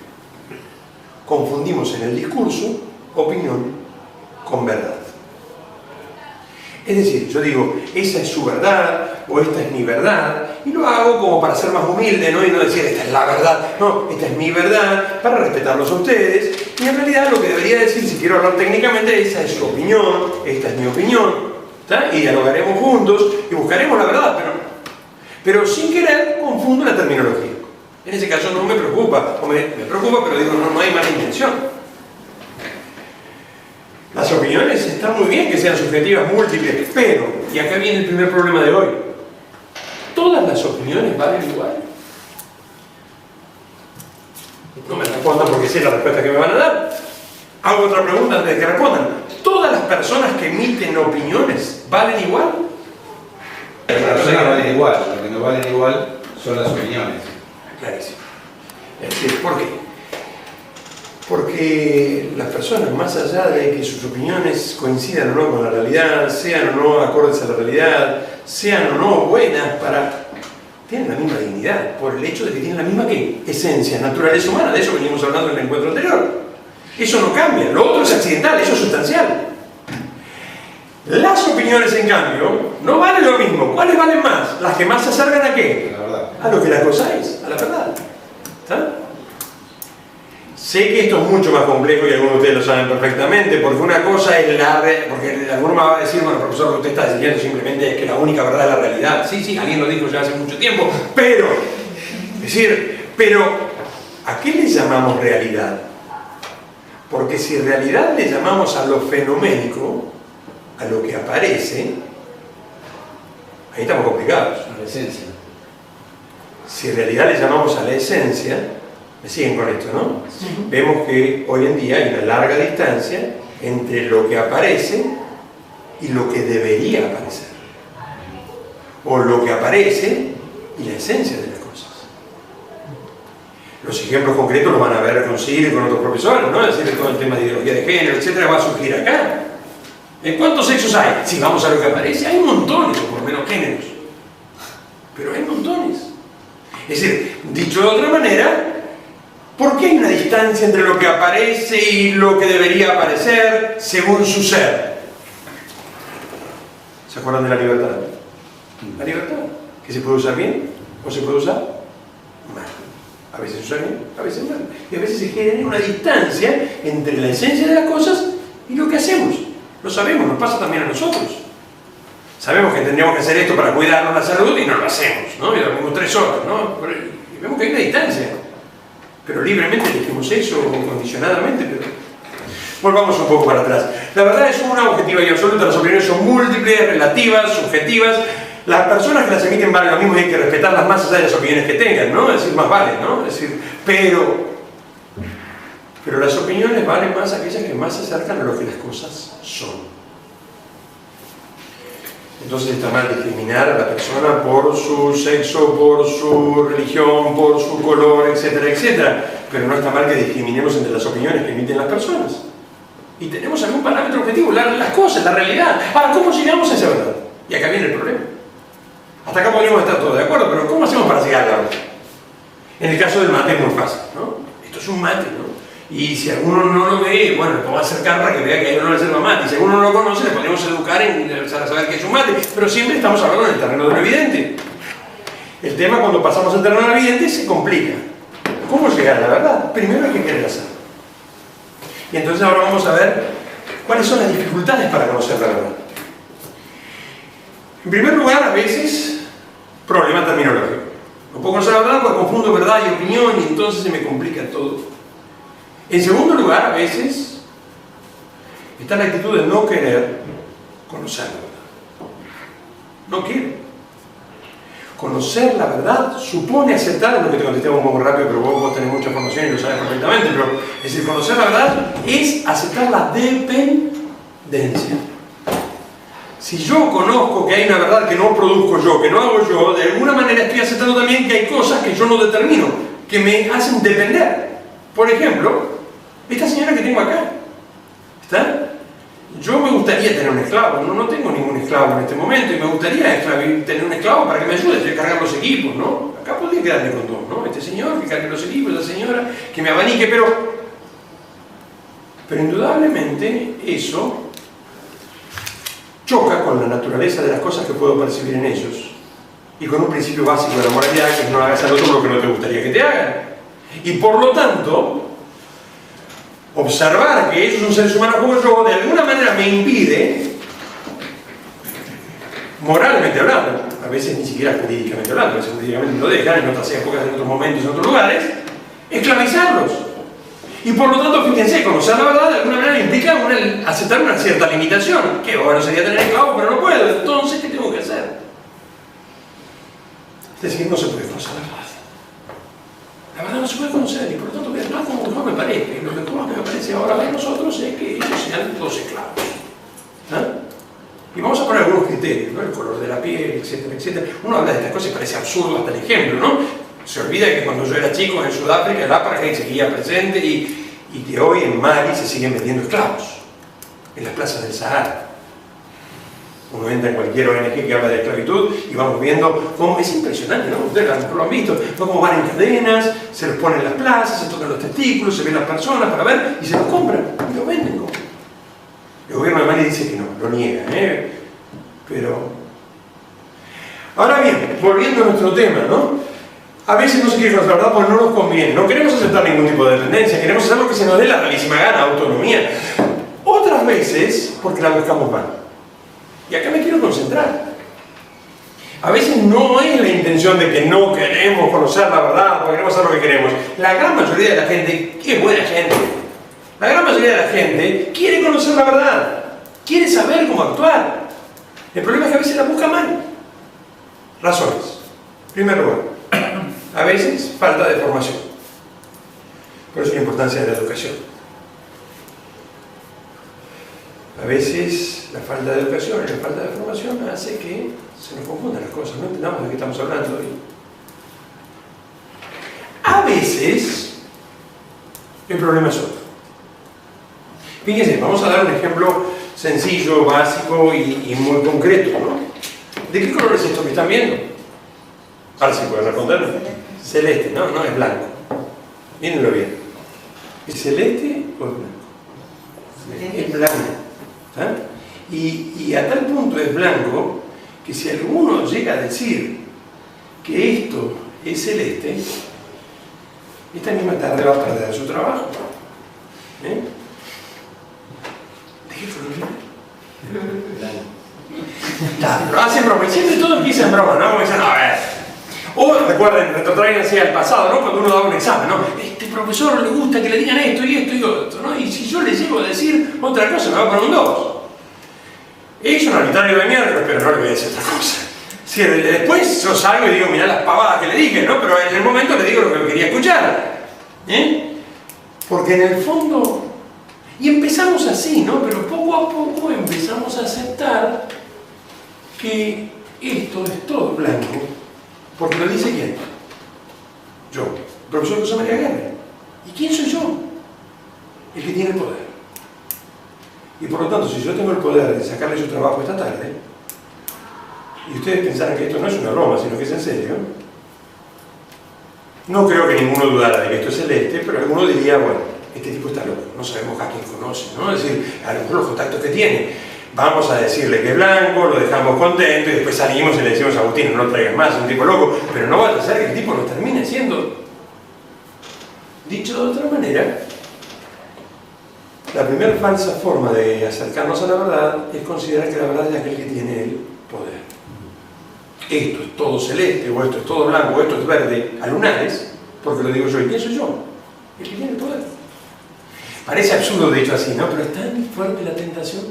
[SPEAKER 1] Confundimos en el discurso opinión con verdad. Es decir, yo digo, esa es su verdad, o esta es mi verdad, y lo hago como para ser más humilde, ¿no? Y no decir, esta es la verdad, no, esta es mi verdad, para respetarlos a ustedes, y en realidad lo que debería decir, si quiero hablar técnicamente, esa es su opinión, esta es mi opinión, ¿está? Y dialogaremos juntos, y buscaremos la verdad, pero sin querer confundo la terminología. En ese caso no me preocupa, o me preocupa, pero digo, no hay mala intención. Las opiniones están muy bien que sean subjetivas, múltiples, pero, y acá viene el primer problema de hoy, ¿todas las opiniones valen igual? No me respondan porque sé la respuesta que me van a dar. Hago otra pregunta antes de que respondan. ¿Todas las personas que emiten opiniones valen igual?
[SPEAKER 4] Las personas valen igual, lo que no valen igual son las opiniones.
[SPEAKER 1] Clarísimo. Es decir, ¿por qué? Porque las personas, más allá de que sus opiniones coincidan o no con la realidad, sean o no acordes a la realidad, sean o no buenas tienen la misma dignidad, por el hecho de que tienen la misma ¿qué? Esencia, naturaleza humana. De eso venimos hablando en el encuentro anterior. Eso no cambia, lo otro es accidental, eso es sustancial. Las opiniones, en cambio, no valen lo mismo. ¿Cuáles valen más? Las que más se acercan ¿a qué?
[SPEAKER 4] La verdad.
[SPEAKER 1] A lo que la cosa es, a la verdad. ¿Está? Sé que esto es mucho más complejo y algunos de ustedes lo saben perfectamente, porque una cosa es porque alguno me va a decir, bueno, profesor, lo que usted está diciendo simplemente es que la única verdad es la realidad. Sí, alguien lo dijo ya hace mucho tiempo, pero, ¿a qué le llamamos realidad? Porque si realidad le llamamos a lo fenoménico, a lo que aparece, ahí estamos complicados.
[SPEAKER 4] A la esencia.
[SPEAKER 1] Si en realidad le llamamos a la esencia, me siguen con esto, ¿no? Vemos que hoy en día hay una larga distancia entre lo que aparece y lo que debería aparecer. O lo que aparece y la esencia de las cosas. Los ejemplos concretos los van a ver con Ciro y con otros profesores, ¿no? Es decir, todo el tema de ideología de género, etcétera, va a surgir acá. ¿En cuántos sexos hay? Si vamos a lo que aparece, hay montones, o por lo menos géneros. Pero hay montones. Es decir, dicho de otra manera, ¿por qué hay una distancia entre lo que aparece y lo que debería aparecer según su ser? ¿Se acuerdan de la libertad? La libertad, que se puede usar bien o se puede usar mal. A veces se usa bien, a veces mal. Y a veces se genera una distancia entre la esencia de las cosas y lo que hacemos. Lo sabemos, nos pasa también a nosotros. Sabemos que tendríamos que hacer esto para cuidarnos la salud y no lo hacemos, ¿no? Y dormimos 3 horas, ¿no? Y vemos que hay una distancia. Pero libremente elegimos eso, o condicionadamente, pero... Volvamos un poco para atrás. La verdad es una objetiva y absoluta, las opiniones son múltiples, relativas, subjetivas. Las personas que las emiten valen lo mismo y hay que respetarlas más allá de las opiniones que tengan, ¿no? Es decir, más vale, ¿no? Es decir, pero las opiniones valen más aquellas que más se acercan a lo que las cosas son. Entonces está mal discriminar a la persona por su sexo, por su religión, por su color, etcétera, etcétera. Pero no está mal que discriminemos entre las opiniones que emiten las personas. Y tenemos algún parámetro objetivo, las cosas, la realidad. Ahora, ¿cómo llegamos a esa verdad? Y acá viene el problema. Hasta acá podríamos estar todos de acuerdo, pero ¿cómo hacemos para llegar a la verdad? En el caso del mate es muy fácil, ¿no? Esto es un mate, ¿no? Y si alguno no lo ve, bueno, le podemos acercar para que vea que hay una reserva mate. Y si alguno no lo conoce, le podemos educar en saber qué es un mate. Pero siempre estamos hablando en el terreno de lo evidente. El tema, cuando pasamos al terreno de lo evidente, se complica. ¿Cómo llegar a la verdad? Primero hay que querer hacerlo. Y entonces ahora vamos a ver cuáles son las dificultades para conocer la verdad. En primer lugar, a veces, problema terminológico. No puedo conocer la verdad porque confundo verdad y opinión y entonces se me complica todo. En segundo lugar, a veces, está la actitud de no querer conocer la verdad. No quiero. Conocer la verdad supone aceptar, lo que te contesté un poco rápido, pero vos tenés mucha información y lo sabes perfectamente, pero es decir, conocer la verdad es aceptar la dependencia. Si yo conozco que hay una verdad que no produzco yo, que no hago yo, de alguna manera estoy aceptando también que hay cosas que yo no determino, que me hacen depender. Por ejemplo, esta señora que tengo acá, ¿está? Yo me gustaría tener un esclavo, no tengo ningún esclavo en este momento y me gustaría tener un esclavo para que me ayude a cargar los equipos, ¿no? Acá podría quedarme con dos, ¿no? Este señor que cargue los equipos, esa señora que me abanique, pero indudablemente eso choca con la naturaleza de las cosas que puedo percibir en ellos y con un principio básico de la moralidad, que es no hagas al otro lo que no te gustaría que te hagan. Y por lo tanto, observar que ellos son seres humanos como yo, de alguna manera me impide, moralmente hablando, a veces ni siquiera jurídicamente hablando, a veces jurídicamente lo dejan, en otras épocas, en otros momentos, en otros lugares, esclavizarlos. Y por lo tanto, fíjense, conocer la verdad de alguna manera implica aceptar una cierta limitación, que bueno sería tener esclavos, pero no puedo, entonces, ¿qué tengo que hacer? Es decir, no se puede conocer la verdad. La verdad no se puede conocer y por lo tanto voy a actuar como mejor me parezca. Y lo que mejor me parece ahora para nosotros es que ellos sean los esclavos. ¿Ah? Y vamos a poner algunos criterios, ¿no? El color de la piel, etcétera, etcétera. Uno habla de estas cosas y parece absurdo hasta el ejemplo, ¿no? Se olvida que cuando yo era chico en Sudáfrica el apartheid seguía presente y que hoy en Mali se siguen vendiendo esclavos en las plazas del Sahara. Uno entra en cualquier ONG que habla de esclavitud y vamos viendo cómo es impresionante, ¿no? Ustedes lo han visto, ¿no? Cómo van en cadenas, se los ponen en las plazas, se tocan los testículos, se ven las personas para ver y se los compran y los venden. ¿No? El gobierno de Mali dice que no, lo niega, pero... Ahora bien, volviendo a nuestro tema, ¿no? A veces no se quiere conocer la verdad porque no nos conviene, no queremos aceptar ningún tipo de dependencia, queremos hacer lo que se nos dé la realísima gana, autonomía. Otras veces porque la buscamos mal. Y acá me quiero concentrar. A veces no es la intención de que no queremos conocer la verdad, porque queremos hacer lo que queremos. La gran mayoría de la gente, que es buena gente, la gran mayoría de la gente quiere conocer la verdad, quiere saber cómo actuar. El problema es que a veces la busca mal. Razones. En primer lugar, a veces falta de formación. Por eso la importancia de la educación. A veces la falta de educación y la falta de formación hace que se nos confundan las cosas, no entendamos de qué estamos hablando hoy. A veces el problema es otro. Fíjense, vamos a dar un ejemplo sencillo, básico y muy concreto, ¿no? ¿De qué color es esto que están viendo? Ahora sí pueden responderme. Celeste, no, no es blanco. Mírenlo bien. ¿Es celeste o es blanco? Es blanco. ¿Ah? Y a tal punto es blanco que si alguno llega a decir que esto es celeste, esta misma tarde va a perder su trabajo. ¿De qué color es? Claro, pero hacen broma, y siempre todo empieza en broma, ¿no? Como dicen, a ver. O recuerden, retrotraiganse al pasado, ¿no? Cuando uno daba un examen, ¿no? Este profesor le gusta que le digan esto y esto y otro, ¿no? Y si yo le llego a decir otra cosa, me va a poner un 2. Es un arbitrario de miércoles, pero no le voy a decir otra cosa. Si después yo salgo y digo, mirá las pavadas que le dije, ¿no? Pero en el momento le digo lo que quería escuchar. Porque en el fondo, y empezamos así, ¿no? Pero poco a poco empezamos a aceptar que esto es todo blanco. Porque lo dice ¿quién? Yo, profesor José María Guerra. ¿Y quién soy yo? El que tiene el poder. Y por lo tanto, si yo tengo el poder de sacarle su trabajo esta tarde, y ustedes pensaran que esto no es una broma, sino que es en serio, no creo que ninguno dudara de que esto es celeste, pero alguno diría, bueno, este tipo está loco, no sabemos a quién conoce, ¿no? Es decir, a lo mejor los contactos que tiene. Vamos a decirle que es blanco, lo dejamos contento y después salimos y le decimos a Agustín, no lo traigas más, es un tipo loco, pero no va a ser que el tipo nos termine siendo. Dicho de otra manera, la primera falsa forma de acercarnos a la verdad es considerar que la verdad es aquel que tiene el poder. Esto es todo celeste, o esto es todo blanco, o esto es verde, a lunares, porque lo digo yo. ¿Y quién soy yo? El que tiene el poder. Parece absurdo de hecho así, ¿no? Pero es tan fuerte la tentación,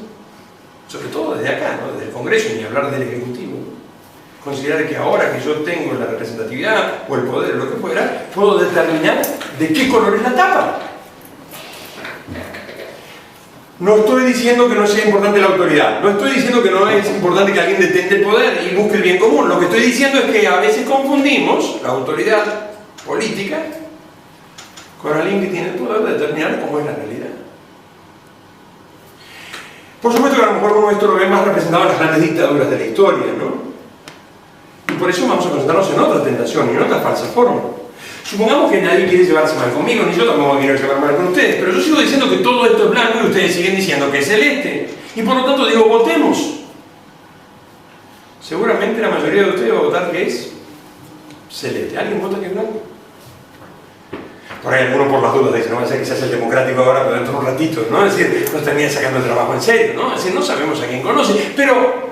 [SPEAKER 1] sobre todo desde acá, ¿no? Desde el Congreso, ni hablar del Ejecutivo. Considerar que ahora que yo tengo la representatividad o el poder o lo que fuera, puedo determinar de qué color es la tapa. No estoy diciendo que no sea importante la autoridad, no estoy diciendo que no es importante que alguien detente el poder y busque el bien común. Lo que estoy diciendo es que a veces confundimos la autoridad política con alguien que tiene el poder de determinar cómo es la realidad. Por supuesto que a lo mejor uno esto lo ve más representado en las grandes dictaduras de la historia, ¿no? Y por eso vamos a concentrarnos en otra tentación y en otra falsa forma. Supongamos que nadie quiere llevarse mal conmigo, ni yo tampoco quiero llevar mal con ustedes, pero yo sigo diciendo que todo esto es blanco y ustedes siguen diciendo que es celeste. Y por lo tanto digo, votemos. Seguramente la mayoría de ustedes va a votar que es celeste. ¿Alguien vota que es blanco? Por ahí alguno por las dudas dice, no va a ser que se hace el democrático ahora, pero dentro de un ratito, ¿no? Es decir, nos termina sacando el trabajo en serio, ¿no? Es decir, no sabemos a quién conoce, pero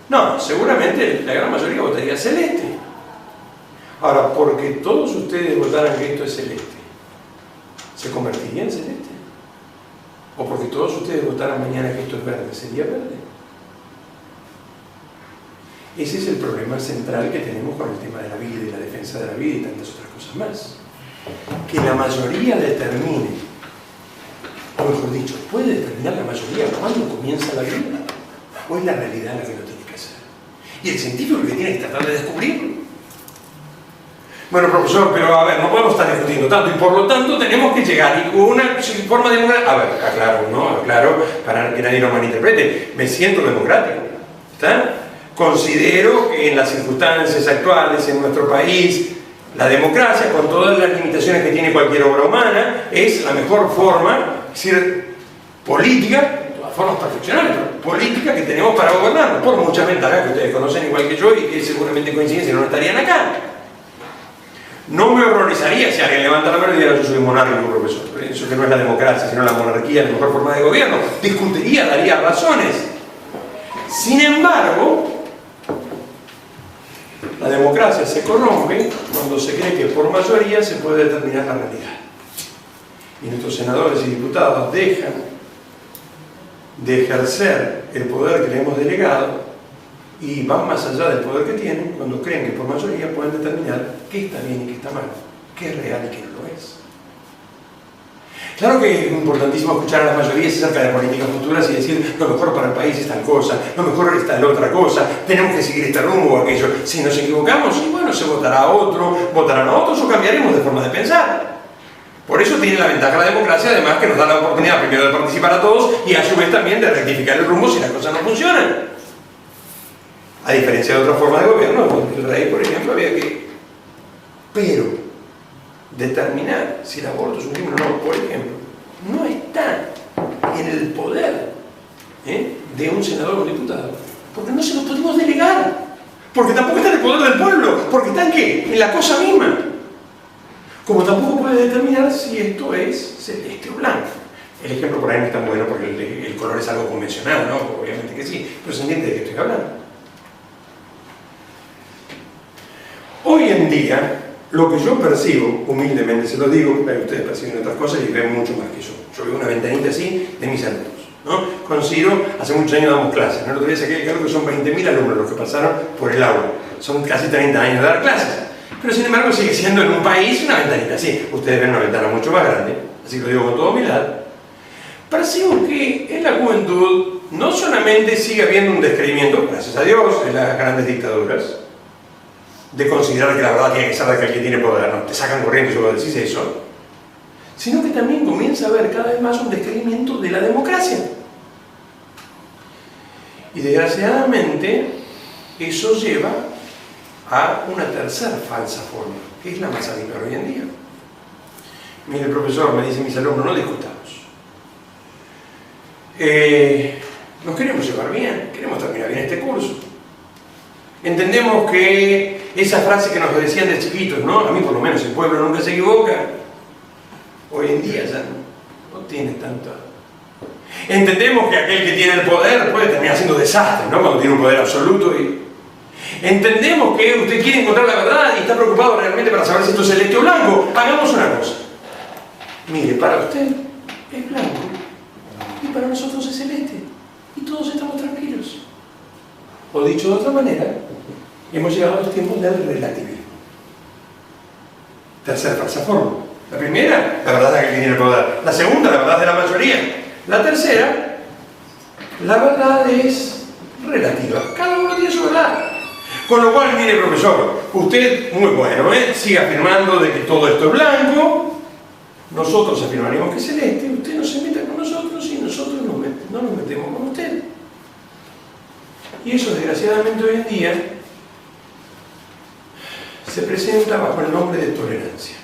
[SPEAKER 1] no, seguramente la gran mayoría votaría celeste. Ahora, porque todos ustedes votaran que esto es celeste, ¿se convertiría en celeste? ¿O porque todos ustedes votaran mañana que esto es verde, sería verde? Ese es el problema central que tenemos con el tema de la vida y la defensa de la vida y tantas otras cosas más. Que la mayoría determine, o mejor dicho, puede determinar la mayoría cuándo comienza la vida, o es la realidad la que lo tiene que hacer. Y el científico que tiene que tratar de descubrirlo. Bueno, profesor, pero a ver, no podemos estar discutiendo tanto y por lo tanto tenemos que llegar y una forma de... A ver, aclaro, ¿no? Aclaro, para que nadie nos malinterprete. Me siento democrático, ¿está? Considero que en las circunstancias actuales en nuestro país, la democracia, con todas las limitaciones que tiene cualquier obra humana, es la mejor forma, es decir, política, de todas formas perfeccionables, pero política que tenemos para gobernar, por muchas ventajas que ustedes conocen igual que yo y que seguramente coinciden si no estarían acá. No me horrorizaría si alguien levanta la mano y diga yo soy monárquico, profesor. Eso que no es la democracia, sino la monarquía, la mejor forma de gobierno. Discutiría, daría razones. Sin embargo, la democracia se corrompe cuando se cree que por mayoría se puede determinar la realidad. Y nuestros senadores y diputados dejan de ejercer el poder que le hemos delegado y van más allá del poder que tienen cuando creen que por mayoría pueden determinar qué está bien y qué está mal, qué es real y qué no lo es. Claro que es importantísimo escuchar a las mayorías acerca de políticas futuras y decir lo mejor para el país es tal cosa, lo mejor es tal otra cosa, tenemos que seguir este rumbo o aquello. Si nos equivocamos, y bueno, se votará a otro, votarán a otros o cambiaremos de forma de pensar. Por eso tiene la ventaja la democracia, además que nos da la oportunidad primero de participar a todos y a su vez también de rectificar el rumbo si las cosas no funcionan. A diferencia de otra forma de gobierno, el rey, por ejemplo, había que... Pero determinar si el aborto es un crimen o no, por ejemplo, no está en el poder de un senador o un diputado, porque no se lo podemos delegar, porque tampoco está en el poder del pueblo, porque está en ¿qué? En la cosa misma. Como tampoco puede determinar si esto es celeste o blanco. El ejemplo por ahí no es tan bueno porque el color es algo convencional, ¿no? Obviamente que sí, pero se entiende de qué estoy hablando. Hoy en día, lo que yo percibo, humildemente se lo digo, ustedes perciben otras cosas y ven mucho más que yo. Yo veo una ventanita así de mis alumnos, ¿no? Con Ciro, hace muchos años damos clases, ¿no? El otro día saqué, creo que son 20.000 alumnos los que pasaron por el aula. Son casi 30 años de dar clases. Pero sin embargo sigue siendo en un país una ventanita así. Ustedes ven una ventana mucho más grande, así lo digo con toda humildad. Percibo que en la juventud no solamente sigue habiendo un descreimiento, gracias a Dios, en las grandes dictaduras, de considerar que la verdad tiene que ser de que el que tiene poder, ¿no? Te sacan corriendo si vos decís eso, sino que también comienza a haber cada vez más un descreimiento de la democracia. Y desgraciadamente eso lleva a una tercera falsa forma, que es la más habitual hoy en día. Mire, el profesor me dice, mis alumnos, no discutamos. Nos queremos llevar bien, queremos terminar bien este curso. Entendemos que esa frase que nos decían de chiquitos, ¿no? A mí por lo menos el pueblo nunca se equivoca. Hoy en día ya no tiene tanto. Entendemos que aquel que tiene el poder puede terminar haciendo desastres, ¿no? Cuando tiene un poder absoluto. Entendemos que usted quiere encontrar la verdad y está preocupado realmente para saber si esto es celeste o blanco. Hagamos una cosa. Mire, para usted es blanco y para nosotros es celeste. Y todos estamos tranquilos. O dicho de otra manera, hemos llegado a los tiempos del relativismo. Tercera falsa forma. La primera, la verdad es que tiene el poder. La segunda, la verdad de la mayoría. La tercera, la verdad es relativa. Cada uno tiene su verdad. Con lo cual, mire, profesor, usted, muy bueno, sigue afirmando de que todo esto es blanco, nosotros afirmaremos que es celeste, usted no se meta con nosotros y nosotros no nos metemos con usted. Y eso, desgraciadamente, hoy en día se presenta bajo el nombre de tolerancia.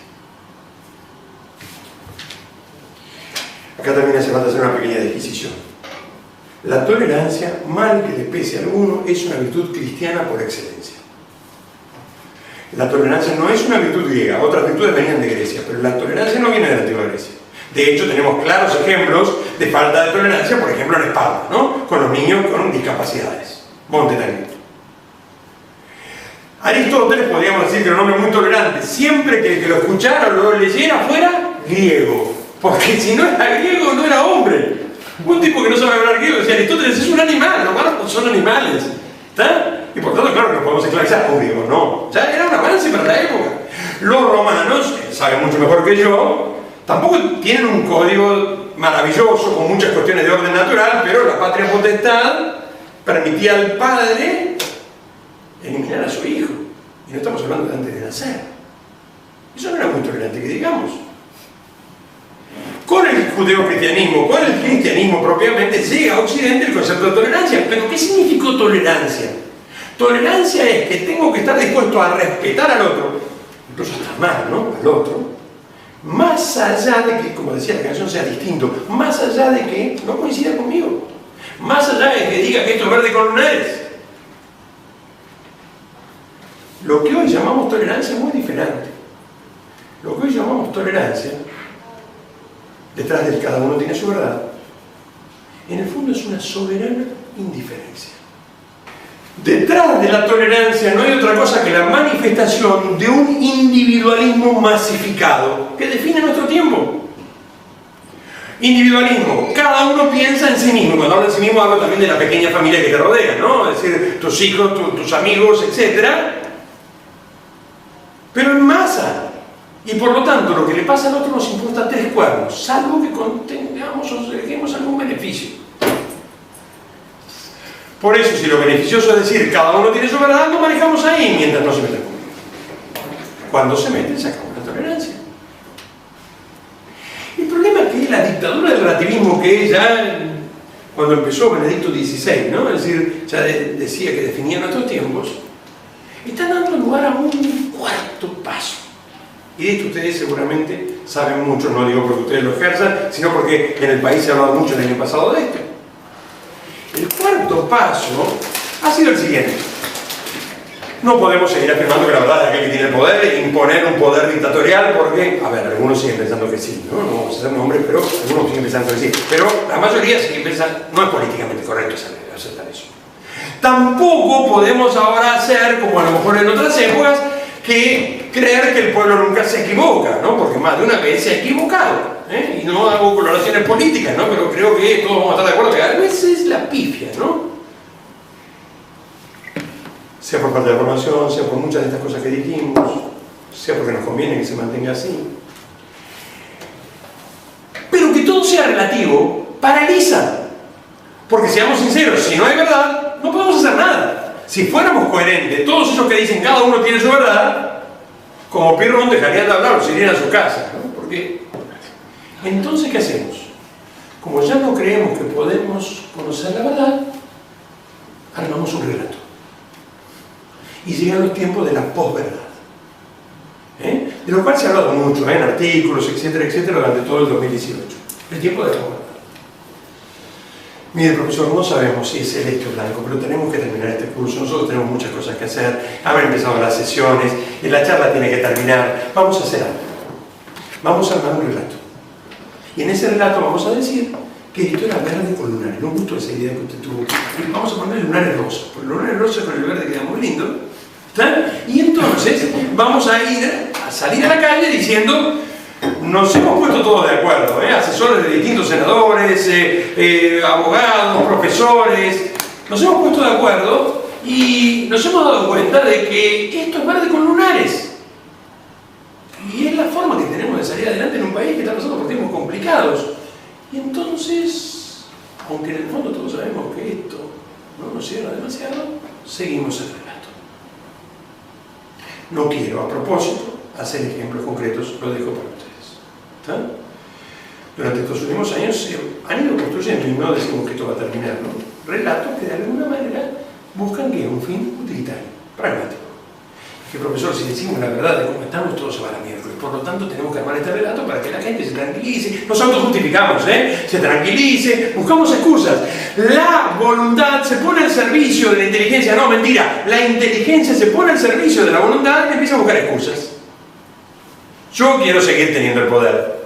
[SPEAKER 1] Acá también hace falta hacer una pequeña disquisición. La tolerancia, mal que le pese a alguno, es una virtud cristiana por excelencia. La tolerancia no es una virtud griega, otras virtudes venían de Grecia, pero la tolerancia no viene de la antigua Grecia. De hecho, tenemos claros ejemplos de falta de tolerancia, por ejemplo en Esparta, ¿no? Con los niños con discapacidades. Montetanito. Aristóteles, podríamos decir que era un hombre muy tolerante, siempre que lo escuchara o lo leyera fuera griego, porque si no era griego no era hombre. Un tipo que no sabe hablar griego decía, Aristóteles es un animal, los humanos son animales, ¿está? Y por tanto, claro, que nos podemos esclavizar con griegos, no, ya era un avance para la época. Los romanos, que saben mucho mejor que yo, tampoco tienen un código maravilloso con muchas cuestiones de orden natural, pero la patria potestad permitía al padre eliminar a su hijo. Y no estamos hablando de antes de nacer. Eso no era muy tolerante, que digamos. Con el judeocristianismo, con el cristianismo propiamente, llega a Occidente el concepto de tolerancia. ¿Pero qué significó tolerancia? Tolerancia es que tengo que estar dispuesto a respetar al otro, incluso hasta amar, ¿no? Al otro, más allá de que, como decía la canción, sea distinto, más allá de que no coincida conmigo, más allá de que diga que esto es verde con lunares. Lo que hoy llamamos tolerancia es muy diferente. Lo que hoy llamamos tolerancia, detrás del cada uno tiene su verdad, en el fondo es una soberana indiferencia. Detrás de la tolerancia no hay otra cosa que la manifestación de un individualismo masificado que define nuestro tiempo. Individualismo, cada uno piensa en sí mismo. Cuando hablo de sí mismo hablo también de la pequeña familia que te rodea, ¿no? Es decir, tus hijos, tus amigos, etc. Pero en masa. Y por lo tanto, lo que le pasa al otro nos importa tres cuernos, salvo que contengamos o dejemos algún beneficio. Por eso, si lo beneficioso es decir, cada uno tiene su verdad, lo manejamos ahí mientras no se metan conmigo. Cuando se meten, se acaba la tolerancia. El problema es que la dictadura del relativismo, que ya cuando empezó Benedicto XVI, ¿no? Es decir, ya decía que definía nuestros tiempos, está dando lugar a un cuarto paso. Y de esto ustedes seguramente saben mucho, no digo porque ustedes lo ejerzan, sino porque en el país se ha hablado mucho el año pasado de esto. El cuarto paso ha sido el siguiente. No podemos seguir afirmando que la verdad es aquel que tiene el poder e imponer un poder dictatorial porque, a ver, algunos siguen pensando que sí, ¿no? No vamos a hacer nombres, pero algunos siguen pensando que sí. Pero la mayoría siguen pensando, no es políticamente correcto aceptar eso. Tampoco podemos ahora hacer, como a lo mejor en otras épocas, que creer que el pueblo nunca se equivoca, ¿no? Porque más de una vez se ha equivocado, ¿eh? Y no hago coloraciones políticas, ¿no? Pero creo que todos vamos a estar de acuerdo que a veces la pifia, ¿no? Sea por falta de formación, sea por muchas de estas cosas que dijimos, sea porque nos conviene que se mantenga así. Pero que todo sea relativo paraliza. Porque seamos sinceros, si no hay verdad, no podemos hacer nada. Si fuéramos coherentes, todos esos que dicen cada uno tiene su verdad, como Pirrón dejarían de hablar o se irían a su casa, ¿no? Porque entonces, ¿qué hacemos? Como ya no creemos que podemos conocer la verdad, armamos un relato. Y llegan los tiempos de la posverdad, ¿eh? De lo cual se ha hablado mucho, en artículos, etcétera, etcétera, durante todo el 2018. El tiempo de la posverdad. Mire, profesor, no sabemos si es electo o blanco, pero tenemos que terminar este curso. Nosotros tenemos muchas cosas que hacer. Haber empezado las sesiones, y la charla tiene que terminar. Vamos a hacer algo. Vamos a armar un relato. Y en ese relato vamos a decir que esto era verde con lunares. No gustó esa idea que usted tuvo. Vamos a poner lunares rosas, porque los lunares rosas con el verde queda muy lindo. ¿Está? Y entonces vamos a salir a la calle diciendo: nos hemos puesto todos de acuerdo, asesores de distintos senadores, abogados, profesores, nos hemos puesto de acuerdo y nos hemos dado cuenta de que esto es verde con lunares. Y es la forma que tenemos de salir adelante en un país que está pasando por tiempos complicados. Y entonces, aunque en el fondo todos sabemos que esto no nos cierra demasiado, seguimos el relato. No quiero, a propósito, hacer ejemplos concretos, lo dejo para ustedes. ¿Está? Durante estos últimos años se han ido construyendo, y no decimos que esto va a terminar, ¿no? Relatos que de alguna manera buscan que un fin utilitario, pragmático. Que profesor, si decimos la verdad de cómo estamos, todo se va a la miércoles. Por lo tanto, tenemos que armar este relato para que la gente se tranquilice. Nos autojustificamos, se tranquilice, buscamos excusas. La voluntad se pone al servicio de la inteligencia. No, mentira. La inteligencia se pone al servicio de la voluntad y empieza a buscar excusas. Yo quiero seguir teniendo el poder.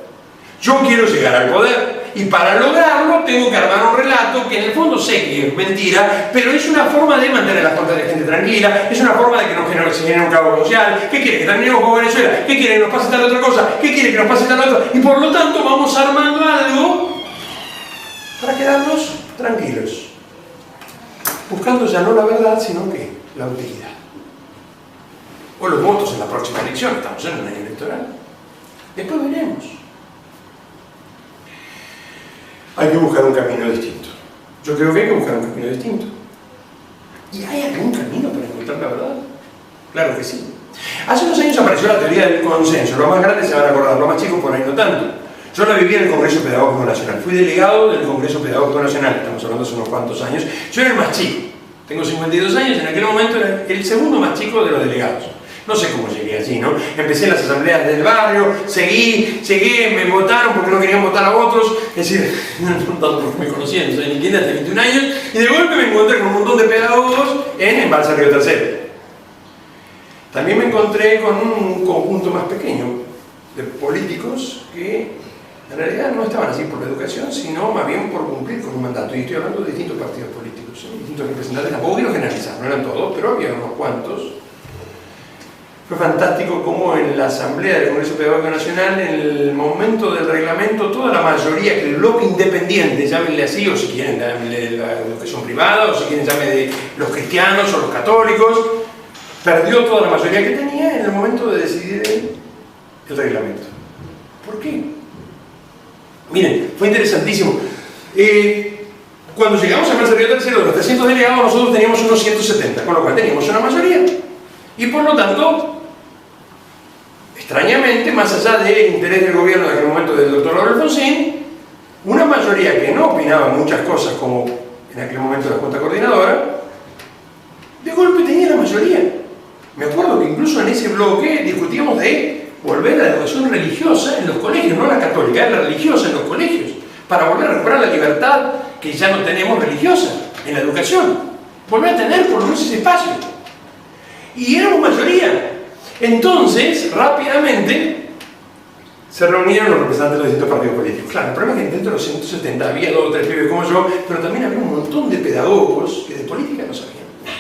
[SPEAKER 1] Yo quiero llegar al poder. Y para lograrlo tengo que armar un relato que en el fondo sé que es mentira, pero es una forma de mantener a la gente tranquila, es una forma de que no se genere un caos social. ¿Qué quiere? Que terminemos con Venezuela. ¿Qué quiere? Que nos pase tal otra cosa. ¿Qué quiere? Que nos pase tal otra. Y por lo tanto vamos armando algo para quedarnos tranquilos. Buscando ya no la verdad, sino que la utilidad. O los votos en la próxima elección. Estamos en un año electoral. Después veremos. Hay que buscar un camino distinto. Yo creo que hay que buscar un camino distinto. ¿Y hay algún camino para encontrar la verdad? Claro que sí. Hace unos años apareció la teoría del consenso. Los más grandes se van a acordar, los más chicos por ahí no tanto. Yo la viví en el Congreso Pedagógico Nacional. Fui delegado del Congreso Pedagógico Nacional. Estamos hablando hace unos cuantos años. Yo era el más chico. Tengo 52 años. En aquel momento era el segundo más chico de los delegados. No sé cómo llegué allí, ¿no? Empecé en las asambleas del barrio, llegué, me votaron porque no querían votar a otros, es decir, no tanto porque me conocían, no soy ni quien hasta 21 años, y de golpe me encontré con un montón de pedagogos en Embalse Río Tercero. También me encontré con un conjunto más pequeño de políticos que en realidad no estaban así por la educación, sino más bien por cumplir con un mandato. Y estoy hablando de distintos partidos políticos, distintos representantes, tampoco quiero generalizar, no eran todos, pero había unos cuantos. Fue fantástico como en la Asamblea del Congreso Pedagógico Nacional, en el momento del reglamento, toda la mayoría, que el bloque independiente, llámenle así, o si quieren llámenle la educación privada, o si quieren llámenle los cristianos o los católicos, perdió toda la mayoría que tenía en el momento de decidir el reglamento. ¿Por qué? Miren, fue interesantísimo. Cuando llegamos a Embalse Río Tercero, de los 300 delegados, nosotros teníamos unos 170, con lo cual teníamos una mayoría. Y por lo tanto, extrañamente, más allá del interés del gobierno de aquel momento del doctor Lauro Alfonsín, una mayoría que no opinaba muchas cosas como en aquel momento la Junta Coordinadora, de golpe tenía la mayoría. Me acuerdo que incluso en ese bloque discutíamos de volver a la educación religiosa en los colegios, no la católica, la religiosa en los colegios, para volver a recuperar la libertad que ya no tenemos religiosa en la educación, volver a tener por lo menos ese espacio. Y éramos mayoría. Entonces, rápidamente, se reunieron los representantes de los distintos partidos políticos. Claro, el problema es que dentro de los 170 había 2 o 3 pibes como yo, pero también había un montón de pedagogos que de política no sabían nada.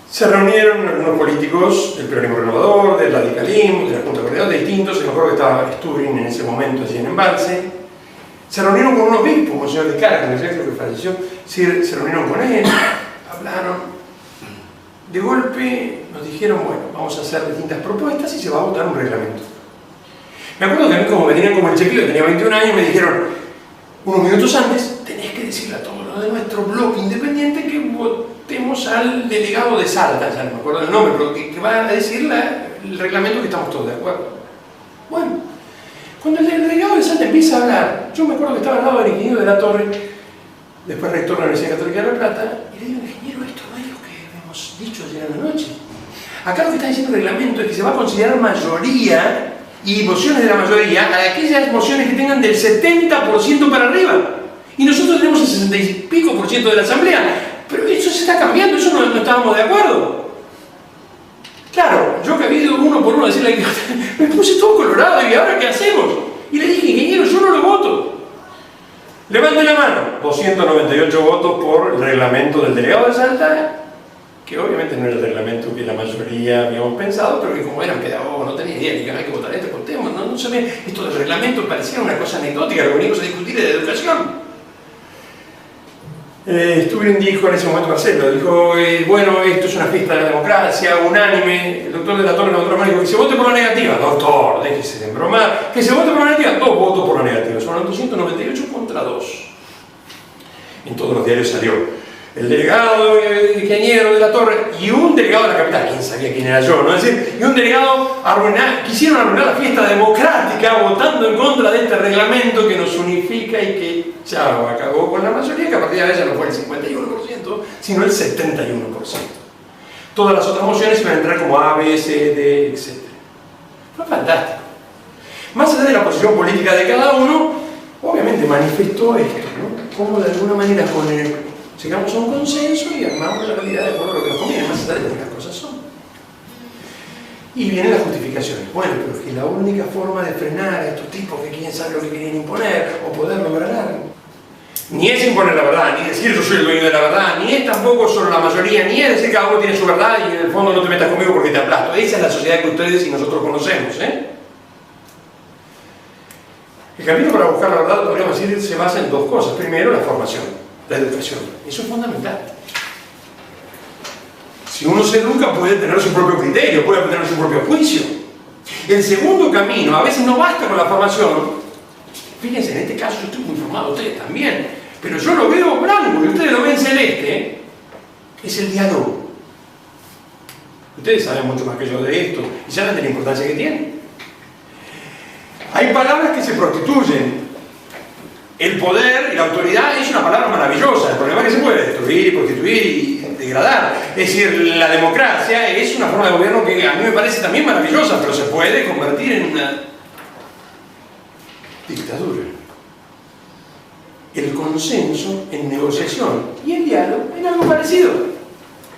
[SPEAKER 1] Se reunieron algunos políticos del peronismo renovador, del radicalismo, de la Junta Coordinadora, de distintos. Me acuerdo que estaba Sturing en ese momento allí en Embalse. Se reunieron con un obispo, Monseñor de Cárdenas, creo que falleció. Se reunieron con él, hablaron. De golpe nos dijeron, bueno, vamos a hacer distintas propuestas y se va a votar un reglamento. Me acuerdo que a mí, como me tenían como el chequillo, tenía 21 años, me dijeron, unos minutos antes, tenés que decirle a todos los de nuestro bloque independiente que votemos al delegado de Salta, ya no me acuerdo el nombre, pero que va a decir el reglamento que estamos todos de acuerdo. Bueno, cuando el delegado de Salta empieza a hablar, yo me acuerdo que estaba al lado del ingeniero de la Torre, después rector de la Universidad Católica de La Plata, y le digo, ingeniero, esto no es lo que hemos dicho ayer en la noche. Acá lo que está diciendo el reglamento es que se va a considerar mayoría y mociones de la mayoría a aquellas mociones que tengan del 70% para arriba. Y nosotros tenemos el 60 y pico % de la asamblea. Pero eso se está cambiando, eso no estábamos de acuerdo. Claro, yo que había ido uno por uno a decirle que me puse todo colorado y ahora ¿qué hacemos? Y le dije, ingeniero, yo no lo voto. Levante la mano. 298 votos por el reglamento del delegado de Salta, que obviamente no era el reglamento que la mayoría habíamos pensado, pero que como eran pedagogos no tenía idea de que hay que votar esto, votemos, no sabía, esto del reglamento parecía una cosa anecdótica, lo que venimos a discutir es de educación. Sturing dijo en ese momento, Marcelo, dijo, bueno, esto es una fiesta de la democracia, unánime. El doctor de la Torre levantó la mano y dijo, que se vote por la negativa. Doctor, déjese de embromar. Que se vote por la negativa. 2 votos por la negativa. Son 298 contra 2. En todos los diarios salió el delegado ingeniero de la Torre y un delegado de la capital. ¿Quién sabía quién era yo? ¿No? Es decir, y un delegado quisieron arruinar la fiesta democrática votando en contra de este reglamento que nos unifica y que ya acabó con la mayoría, que a partir de ahora ya no fue el 51%, sino el 71%. Todas las otras mociones iban a entrar como A, B, C, D, etc. Fue fantástico. Más allá de la posición política de cada uno, obviamente manifestó esto, ¿no? Como de alguna manera llegamos a un consenso y armamos la realidad de acuerdo a lo que nos conviene, más allá de lo que las cosas son. Y vienen las justificaciones. Bueno, pero es que la única forma de frenar a estos tipos que quieren saber lo que quieren imponer o poder lograr algo, ni es imponer la verdad, ni decir yo soy el dueño de la verdad, ni es tampoco solo la mayoría, ni es decir que cada uno tiene su verdad y en el fondo no te metas conmigo porque te aplasto. Esa es la sociedad que ustedes y nosotros conocemos, ¿eh? El camino para buscar la verdad, podríamos decir, se basa en 2 cosas. Primero, la formación, la educación. Eso es fundamental. Si uno se educa puede tener su propio criterio, puede tener su propio juicio. El segundo camino, a veces no basta con la formación. Fíjense, en este caso yo estoy muy formado, ustedes también, pero yo lo veo blanco y ustedes lo ven celeste, es el diálogo. Ustedes saben mucho más que yo de esto y saben de la importancia que tiene. Hay palabras que se prostituyen. El poder y la autoridad es una palabra maravillosa, el problema es que se puede destruir y prostituir y degradar. Es decir, la democracia es una forma de gobierno que a mí me parece también maravillosa, pero se puede convertir en una dictadura. El consenso en negociación y el diálogo en algo parecido.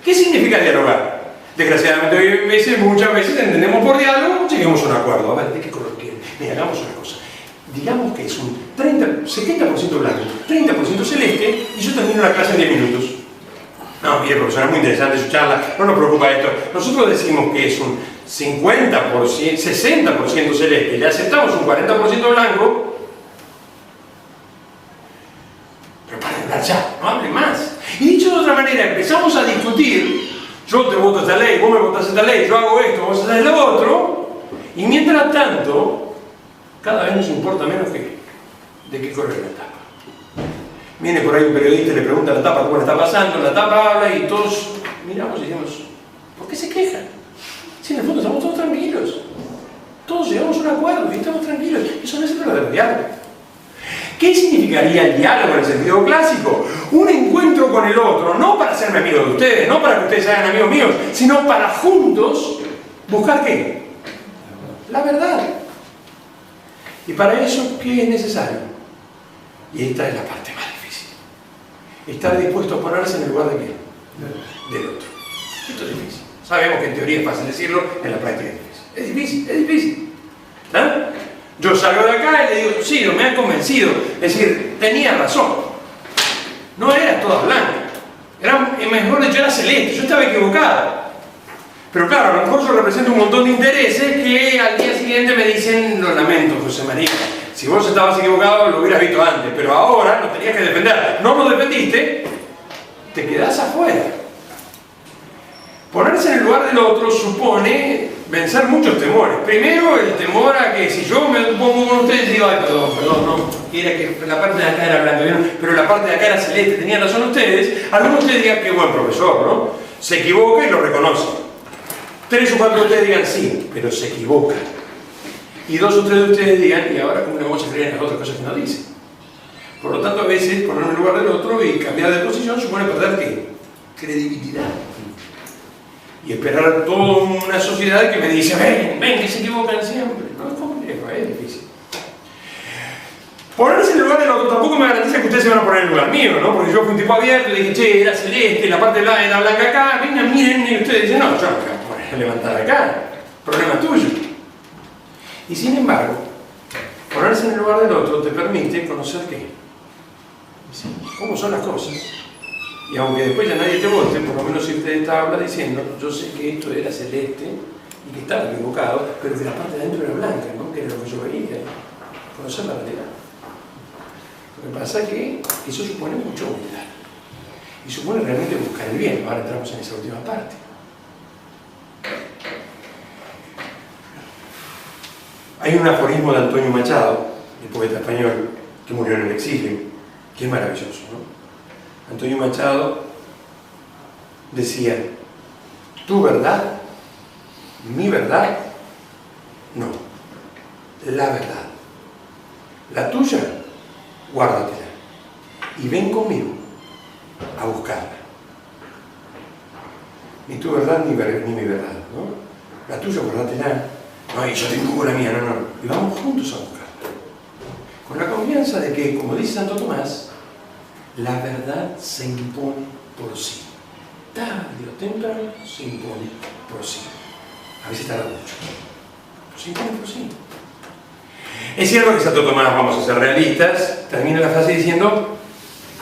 [SPEAKER 1] ¿Qué significa dialogar? Desgraciadamente muchas veces entendemos por diálogo, lleguemos a un acuerdo. A ver, ¿de qué color quieren? Mira, hagamos una cosa. Digamos que es un 70% blanco, 30% celeste y yo termino la clase en 10 minutos. No, mire, profesor, es muy interesante su charla, no nos preocupa esto. Nosotros decimos que es un 50%, 60% celeste, le aceptamos un 40% blanco, pero para hablar ya, no hable más. Y dicho de otra manera, empezamos a discutir, yo te voto esta ley, vos me votás esta ley, yo hago esto, vos haces lo otro, y mientras tanto, cada vez nos importa menos de qué color es la tapa. Viene por ahí un periodista y le pregunta a la tapa cómo le está pasando, la tapa habla y todos miramos y decimos, ¿por qué se quejan? Si en el fondo estamos todos tranquilos, todos llegamos a un acuerdo y estamos tranquilos. Eso no es el verdadero diálogo. ¿Qué significaría el diálogo en el sentido clásico? Un encuentro con el otro, no para hacerme amigo de ustedes, no para que ustedes sean amigos míos, sino para juntos buscar ¿qué? La verdad. Y para eso, ¿qué es necesario? Y esta es la parte más difícil. Estar dispuesto a ponerse en el lugar de quién? Del otro. esto es difícil. Sabemos que en teoría es fácil decirlo, en la práctica es difícil. Es difícil, es difícil. ¿Ah? Yo salgo de acá y le digo, sí, me han convencido. Es decir, tenía razón. No era toda blanca. Era, mejor dicho, era celeste. Yo estaba equivocado. Pero claro, a lo mejor yo represento un montón de intereses que al día siguiente me dicen, lo lamento, José María. Si vos estabas equivocado, lo hubieras visto antes. Pero ahora lo tenías que defender. No lo defendiste, te quedás afuera. Ponerse en el lugar del otro supone vencer muchos temores. Primero, el temor a que si yo me pongo con ustedes y digo, ay, perdón, no, era que la parte de acá era blanca, ¿vieron? Pero la parte de acá era celeste, tenían razón ustedes. Algunos de ustedes digan, qué buen profesor, ¿no? Se equivoca y lo reconoce. 3 o 4 de ustedes digan, sí, pero se equivoca. Y 2 o 3 de ustedes digan, y ahora cómo le vamos a creer en las otras cosas que nos dicen. Por lo tanto, a veces ponerme en el lugar del otro y cambiar de posición supone perder ¿qué? Credibilidad. Y esperar toda una sociedad que me dice, ven, que se equivocan siempre. No es complejo, es difícil. Ponerse en el lugar del otro tampoco me garantiza que ustedes se van a poner en el lugar mío, ¿no? Porque yo fui un tipo abierto y dije, che, era celeste, la parte blanca era blanca acá, vengan, miren, y ustedes dicen, no, yo no me voy a poner a levantar acá, problema tuyo. Y sin embargo, ponerse en el lugar del otro te permite conocer qué, cómo son las cosas. Y aunque después ya nadie te vote, por lo menos irte de tabla diciendo, yo sé que esto era celeste y que estaba equivocado, pero que la parte de adentro era blanca, ¿no? Que era lo que yo veía, conocer la realidad. Lo que pasa es que eso supone mucha humildad y supone realmente buscar el bien. Ahora entramos en esa última parte. Hay un aforismo de Antonio Machado, el poeta español que murió en el exilio, que es maravilloso, ¿no? Antonio Machado decía, tu verdad, mi verdad, no, la verdad. La tuya, guárdatela y ven conmigo a buscarla. Ni tu verdad ni mi verdad, ¿no? La tuya, guárdatela. No, y yo tengo la mía, no. Y vamos juntos a buscarla. Con la confianza de que, como dice Santo Tomás, la verdad se impone por sí. Tarde o temprano se impone por sí. A veces tarda mucho, pero se impone por sí. Es cierto que Santo Tomás, vamos a ser realistas, termina la frase diciendo,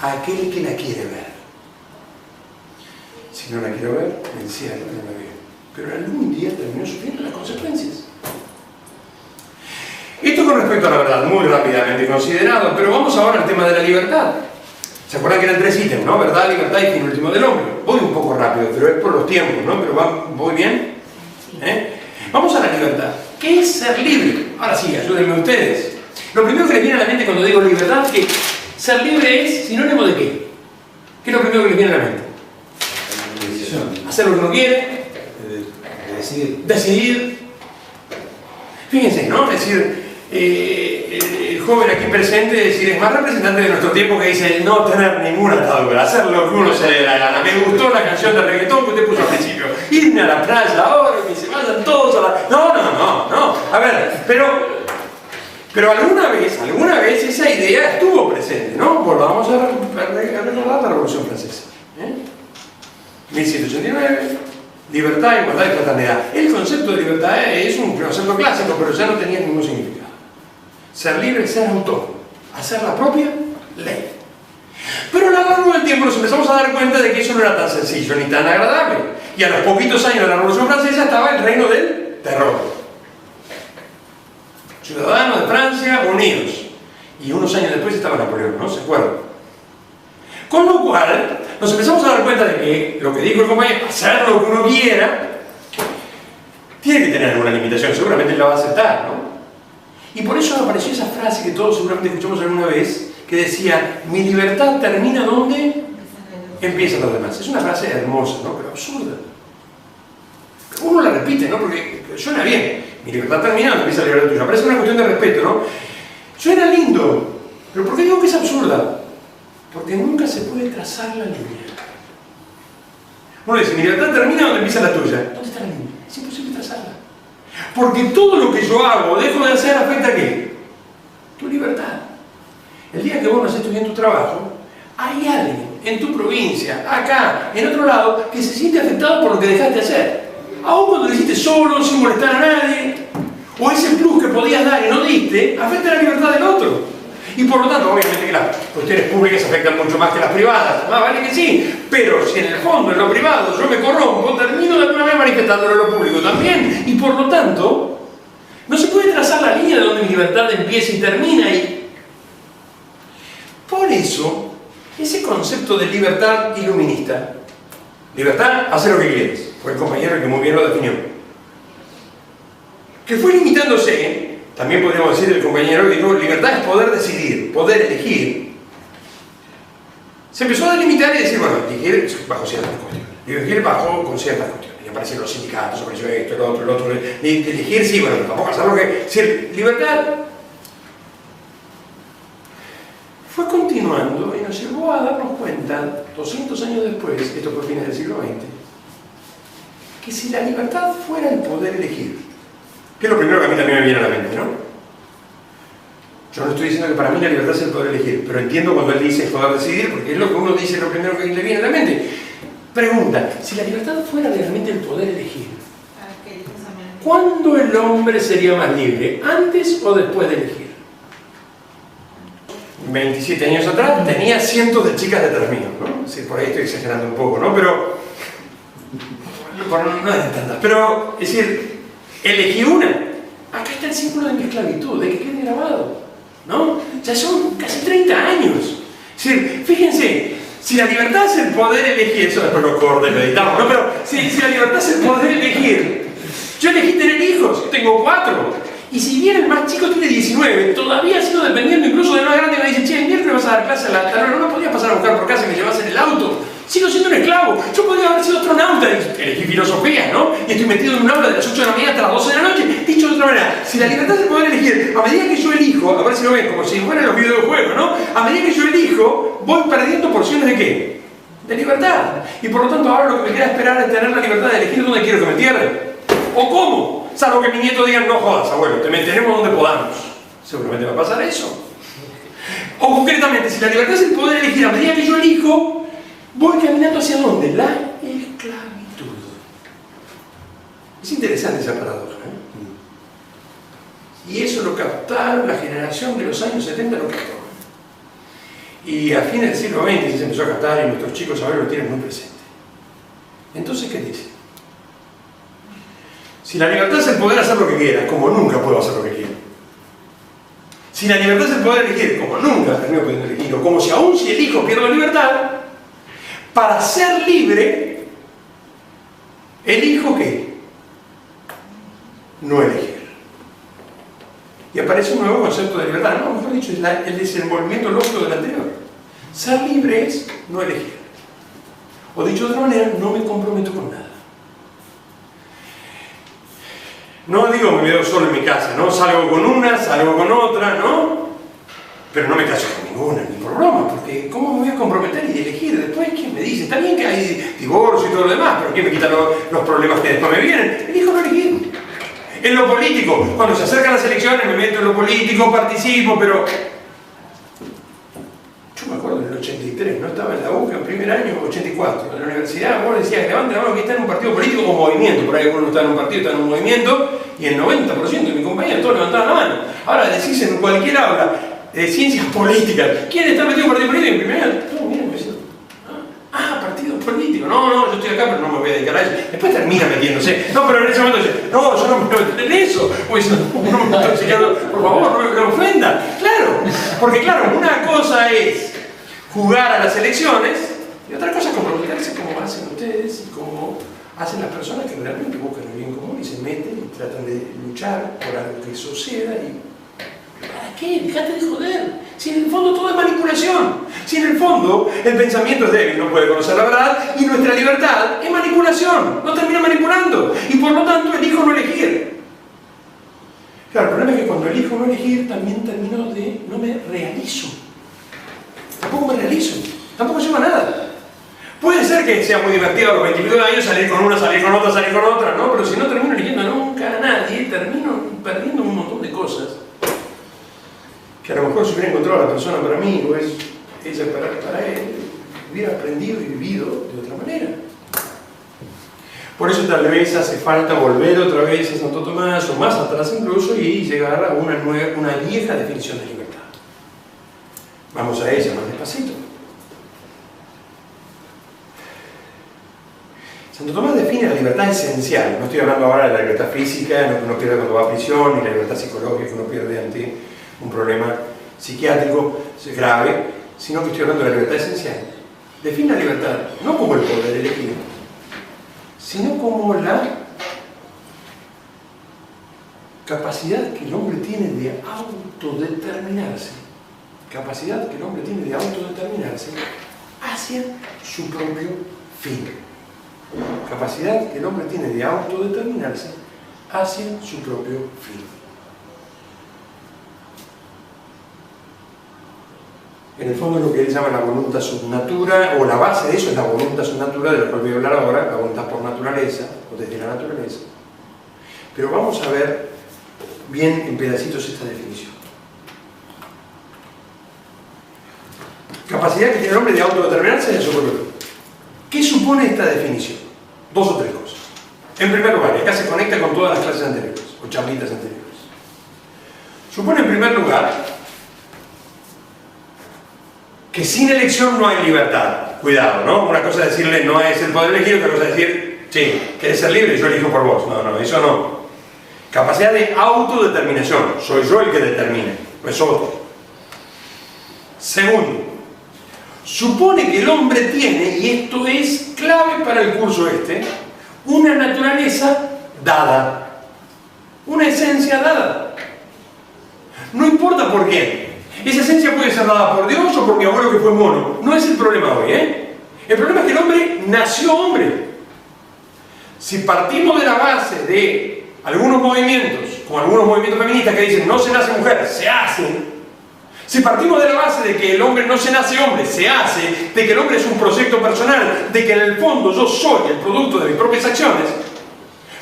[SPEAKER 1] aquel que la quiere ver. Si no la quiero ver, me encierro, no la veo. Pero algún día terminó sufriendo las consecuencias. Esto con respecto a la verdad, muy rápidamente considerado, pero vamos ahora al tema de la libertad. ¿Se acuerdan que eran 3 ítems, ¿no? Verdad, libertad y fin último del hombre. Voy un poco rápido, pero es por los tiempos, ¿no? Pero voy bien. Vamos a la libertad. ¿Qué es ser libre? Ahora sí, ayúdenme ustedes. Lo primero que les viene a la mente cuando digo libertad es que ser libre es sinónimo de ¿qué? ¿Qué es lo primero que les viene a la mente? Hacer lo que uno quiere. Decidir. Fíjense, ¿no? Es decir, el joven aquí presente es más representante de nuestro tiempo que dice no tener ninguna atadura, hacer lo que uno se le dé la gana. Me gustó la canción de reggaetón que usted puso al principio. Irme a la playa ahora y que se vayan todos a la... No. A ver, pero alguna vez esa idea estuvo presente, ¿no? Volvamos a recordar la Revolución Francesa. 1789, libertad, igualdad y fraternidad. El concepto de libertad es un concepto clásico, pero ya no tenía ningún significado. Ser libre es ser autónomo, hacer la propia ley. Pero a lo largo del tiempo nos empezamos a dar cuenta de que eso no era tan sencillo ni tan agradable. Y a los poquitos años de la Revolución Francesa estaba el reino del terror. Ciudadanos de Francia unidos. Y unos años después estaba Napoleón, ¿no? ¿Se acuerdan? Con lo cual, nos empezamos a dar cuenta de que lo que dijo el compañero, hacer lo que uno quiera, tiene que tener alguna limitación, seguramente la va a aceptar, ¿no? Y por eso apareció esa frase que todos seguramente escuchamos alguna vez, que decía, mi libertad termina ¿dónde? Empiezan los demás. Es una frase hermosa, ¿no? Pero absurda. Uno la repite, ¿no? Porque suena bien. Mi libertad termina donde empieza la libertad tuya. Parece una cuestión de respeto, ¿no? Suena lindo. Pero ¿por qué digo que es absurda? Porque nunca se puede trazar la línea. Uno dice, mi libertad termina donde empieza la tuya. ¿Dónde está la línea? Es imposible trazarla. Porque todo lo que yo hago, dejo de hacer, afecta ¿a qué? Tu libertad. El día que vos no haces bien tu trabajo, hay alguien en tu provincia, acá, en otro lado, que se siente afectado por lo que dejaste de hacer. Aún cuando lo hiciste solo, sin molestar a nadie, o ese plus que podías dar y no diste, afecta la libertad del otro. Y por lo tanto, obviamente que las cuestiones públicas afectan mucho más que las privadas, más vale que sí, pero si en el fondo, en lo privado, yo me corrompo, termino de alguna vez manifestándolo en lo público también, y por lo tanto, no se puede trazar la línea de donde mi libertad empieza y termina, y por eso, ese concepto de libertad iluminista, libertad, hacer lo que quieres, fue el compañero que muy bien lo definió, que fue limitándose. También podríamos decir el compañero que dijo, libertad es poder decidir, poder elegir. Se empezó a delimitar y decir, bueno, elegir bajo ciertas cuestiones, elegir con ciertas cuestiones. Y aparecieron los sindicatos, apareció esto, el otro, elegir sí, bueno, tampoco hacer lo que... Es decir, libertad fue continuando y nos llevó a darnos cuenta, 200 años después, esto fue fines del siglo XX, que si la libertad fuera el poder elegir, que es lo primero que a mí también me viene a la mente, ¿no? Yo no estoy diciendo que para mí la libertad es el poder elegir, pero entiendo cuando él dice poder decidir, porque es lo que uno dice, lo primero que le viene a la mente. Pregunta, si la libertad fuera realmente el poder elegir, ¿cuándo el hombre sería más libre? ¿Antes o después de elegir? 27 años atrás tenía cientos de chicas detrás mío, ¿no? Sí, por ahí estoy exagerando un poco, ¿no? Pero... no es tantas, pero, es decir... Elegí una. Acá está el símbolo de mi esclavitud, de que quede grabado, ¿no? Ya son casi 30 años. Es decir, fíjense, si la libertad es el poder elegir, eso después lo corto y lo editamos, ¿no? Pero si la libertad es el poder elegir, yo elegí tener hijos, tengo 4. Y si bien el más chico tiene 19, todavía sigo dependiendo incluso de más grande que me dice, che, el miércoles vas a dar clase a la tarde, no podías pasar a buscar por casa y me llevas en el auto. Sigo siendo un esclavo. Yo podría haber sido astronauta y elegí filosofía, ¿no? Y estoy metido en un aula de las 8 de la mañana hasta las 12 de la noche. Dicho de otra manera, si la libertad es poder elegir, a medida que yo elijo, a ver si lo ven, como si fueran los videojuegos, ¿no? A medida que yo elijo, voy perdiendo porciones de ¿qué? De libertad. Y por lo tanto ahora lo que me queda esperar es tener la libertad de elegir dónde quiero que me entierren. ¿O cómo? Salvo que mi nieto diga, no jodas, abuelo, te meteremos donde podamos. Seguramente va a pasar eso. O concretamente, si la libertad es el poder elegir, a medida que yo elijo, voy caminando hacia dónde? La esclavitud. Es interesante esa paradoja, ¿eh? Y eso lo captaron, la generación de los años 70 lo captó. Y a fines del siglo XX se empezó a captar y nuestros chicos ahora lo tienen muy presente. Entonces, ¿qué dice? Si la libertad es el poder hacer lo que quiera, como nunca puedo hacer lo que quiero. Si la libertad es el poder elegir, como nunca termino pudiendo elegir, o como si aún si elijo pierdo libertad, para ser libre, ¿elijo qué? No elegir. Y aparece un nuevo concepto de libertad, no, mejor dicho, es el desenvolvimiento lógico del anterior. Ser libre es no elegir. O dicho de otra manera, no me comprometo con nada. No digo me veo solo en mi casa, ¿no? Salgo con una, salgo con otra, ¿no? Pero no me caso con ninguna, ni por broma, porque ¿cómo me voy a comprometer y elegir? Después, ¿quién me dice? Está bien que hay divorcio y todo lo demás, pero ¿quién me quita los problemas que después me vienen? Elijo no elegir. En lo político, cuando se acercan las elecciones me meto en lo político, participo, pero... Yo me acuerdo en el 83, no estaba en la UCA en primer año, 84, en la universidad, vos decías, levante la mano que está en un partido político o movimiento, por ahí algunos están en un partido, están en un movimiento, y el 90% de mi compañía todos levantaban la mano. Ahora decís en cualquier aula de ciencias políticas, ¿quién está metido en un partido político? En primer año, todos miran me dicen, partido político, no, yo estoy acá, pero no me voy a dedicar a eso. Después termina metiéndose, no, pero en ese momento dice, no, yo no me voy a meter en eso, pues no me estoy enseñando, por favor, no me ofenda. Claro, porque claro, una cosa es jugar a las elecciones y otra cosa es comprometerse como hacen ustedes y como hacen las personas que realmente buscan el bien común y se meten y tratan de luchar por algo que suceda y... ¿Para qué? Dejate de joder. Si en el fondo todo es manipulación. Si en el fondo el pensamiento es débil, no puede conocer la verdad y nuestra libertad es manipulación. No termina manipulando y por lo tanto elijo no elegir. Claro, el problema es que cuando elijo no elegir también termino de... no me realizo. Tampoco me realizo. Tampoco llevo a nada. Puede ser que sea muy divertido a los 29 años salir con una, salir con otra, salir con otra, ¿no? Pero si no termino eligiendo nunca a nadie, termino perdiendo un montón de cosas que a lo mejor si hubiera encontrado a la persona para mí o es ella para él, hubiera aprendido y vivido de otra manera. Por eso tal vez hace falta volver otra vez a Santo Tomás, o más atrás incluso, y llegar a una vieja definición de libertad. Vamos a ella más despacito. Santo Tomás define la libertad esencial. No estoy hablando ahora de la libertad física, no que uno pierde cuando va a prisión, ni la libertad psicológica que uno pierde ante un problema psiquiátrico grave, sino que estoy hablando de la libertad esencial. Define la libertad no como el poder elegido, sino como la capacidad que el hombre tiene de autodeterminarse. Capacidad que el hombre tiene de autodeterminarse hacia su propio fin. Capacidad que el hombre tiene de autodeterminarse hacia su propio fin. En el fondo es lo que él llama la voluntad subnatura, o la base de eso es la voluntad subnatura, de la cual voy a hablar ahora, la voluntad por naturaleza, o desde la naturaleza. Pero vamos a ver bien en pedacitos esta definición. Capacidad que tiene el hombre de autodeterminarse hacia su propio fin. ¿Qué supone esta definición? Dos o tres cosas. En primer lugar, y acá se conecta con todas las clases anteriores, o charlitas anteriores. Supone en primer lugar que sin elección no hay libertad. Cuidado, ¿no? Una cosa es decirle no es el poder elegido, otra cosa es decir, sí, quieres ser libre, yo elijo por vos. No, no, eso no. Capacidad de autodeterminación. Soy yo el que determina, no es otro. Segundo, supone que el hombre tiene, y esto es clave para el curso una naturaleza dada, una esencia dada. No importa por quién. Esa esencia puede ser dada por Dios o por mi abuelo que fue mono. No es el problema hoy, El problema es que el hombre nació hombre. Si partimos de la base de algunos movimientos, como algunos movimientos feministas que dicen no se nace mujer, se hace. Si partimos de la base de que el hombre no se nace hombre, se hace, de que el hombre es un proyecto personal, de que en el fondo yo soy el producto de mis propias acciones,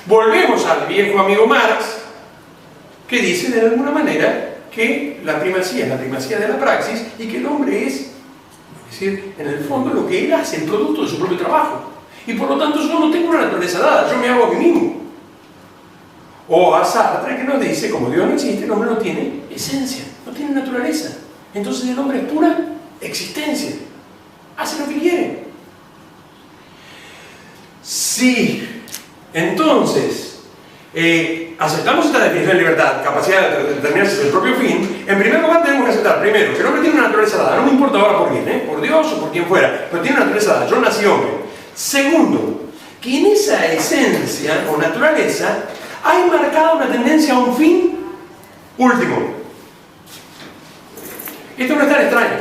[SPEAKER 1] volvemos al viejo amigo Marx, que dice de alguna manera que la primacía es la primacía de la praxis y que el hombre es decir, en el fondo lo que él hace, el producto de su propio trabajo. Y por lo tanto yo no tengo una naturaleza dada, yo me hago a mí mismo. O a Sartre que nos dice, como Dios no existe, el hombre no tiene esencia, no tiene naturaleza. Entonces el hombre es pura existencia, hace lo que quiere. Si entonces aceptamos esta definición de libertad, capacidad de determinarse el propio fin, en primer lugar tenemos que aceptar, primero, que el hombre tiene una naturaleza dada, no me importa ahora por quién, por Dios o por quien fuera, pero tiene una naturaleza dada, yo nací hombre. Segundo, que en esa esencia o naturaleza hay marcada una tendencia a un fin último. Esto no es tan extraño.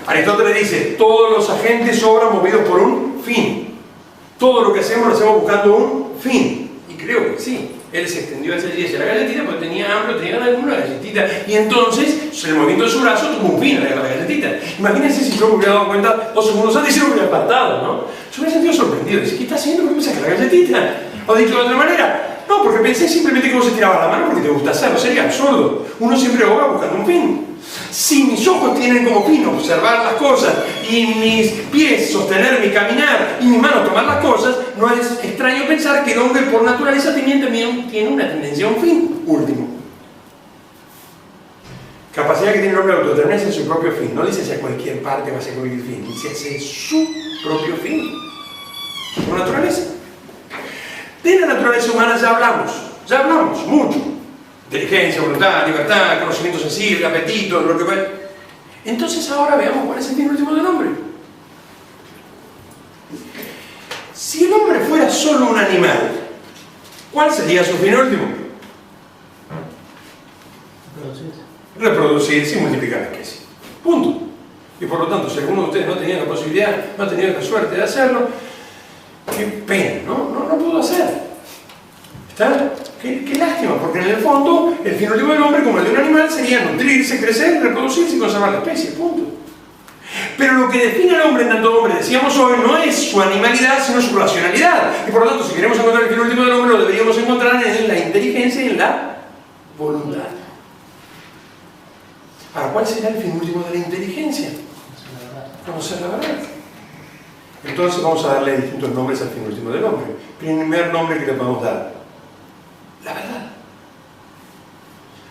[SPEAKER 1] Aristóteles dice, todos los agentes obran movidos por un fin. Todo lo que hacemos lo hacemos buscando un fin. Y creo que sí. Él se extendió hacia allí, hacia la galletita, porque tenía hambre, tenía ganas de comer una galletita. Y entonces, el movimiento de su brazo tuvo un fin a la galletita. Imagínense si yo me hubiera dado cuenta 2 segundos antes y se lo hubiera apartado, ¿no? Yo me hubiera sentido sorprendido. Dice, ¿qué está haciendo? ¿Por qué me saca la galletita? O dicho de otra manera, no, porque pensé simplemente que vos se tirabas la mano porque te gusta hacerlo. Sería absurdo. Uno siempre obra buscando un fin. Si mis ojos tienen como fin observar las cosas y mis pies sostener mi caminar y mis manos tomar las cosas, no es extraño pensar que el hombre por naturaleza también tiene una tendencia a un fin último. Capacidad que tiene el hombre de autodeterminarse en su propio fin. No dice hacia cualquier parte va a ser cualquier fin, dice hacia su propio fin. Por naturaleza. De la naturaleza humana ya hablamos mucho. Inteligencia, voluntad, libertad, conocimiento sensible, apetito, lo que fuera. Entonces ahora veamos cuál es el fin último del hombre. Si el hombre fuera solo un animal, ¿cuál sería su fin último? Reproducirse y multiplicar la especie. Punto. Y por lo tanto, si alguno de ustedes no tenía la posibilidad, no ha tenido la suerte de hacerlo, qué pena, no pudo hacer. ¿Está? Qué lástima, porque en el fondo el fin último del hombre, como el de un animal, sería nutrirse, crecer, reproducirse y conservar la especie, punto. Pero lo que define al hombre en tanto hombre, decíamos hoy, no es su animalidad, sino su racionalidad. Y por lo tanto, si queremos encontrar el fin último del hombre, lo deberíamos encontrar en la inteligencia y en la voluntad. Ahora, ¿cuál será el fin último de la inteligencia? Conocer la verdad. Entonces vamos a darle distintos nombres al fin último del hombre. Primer nombre que le podemos dar: la verdad.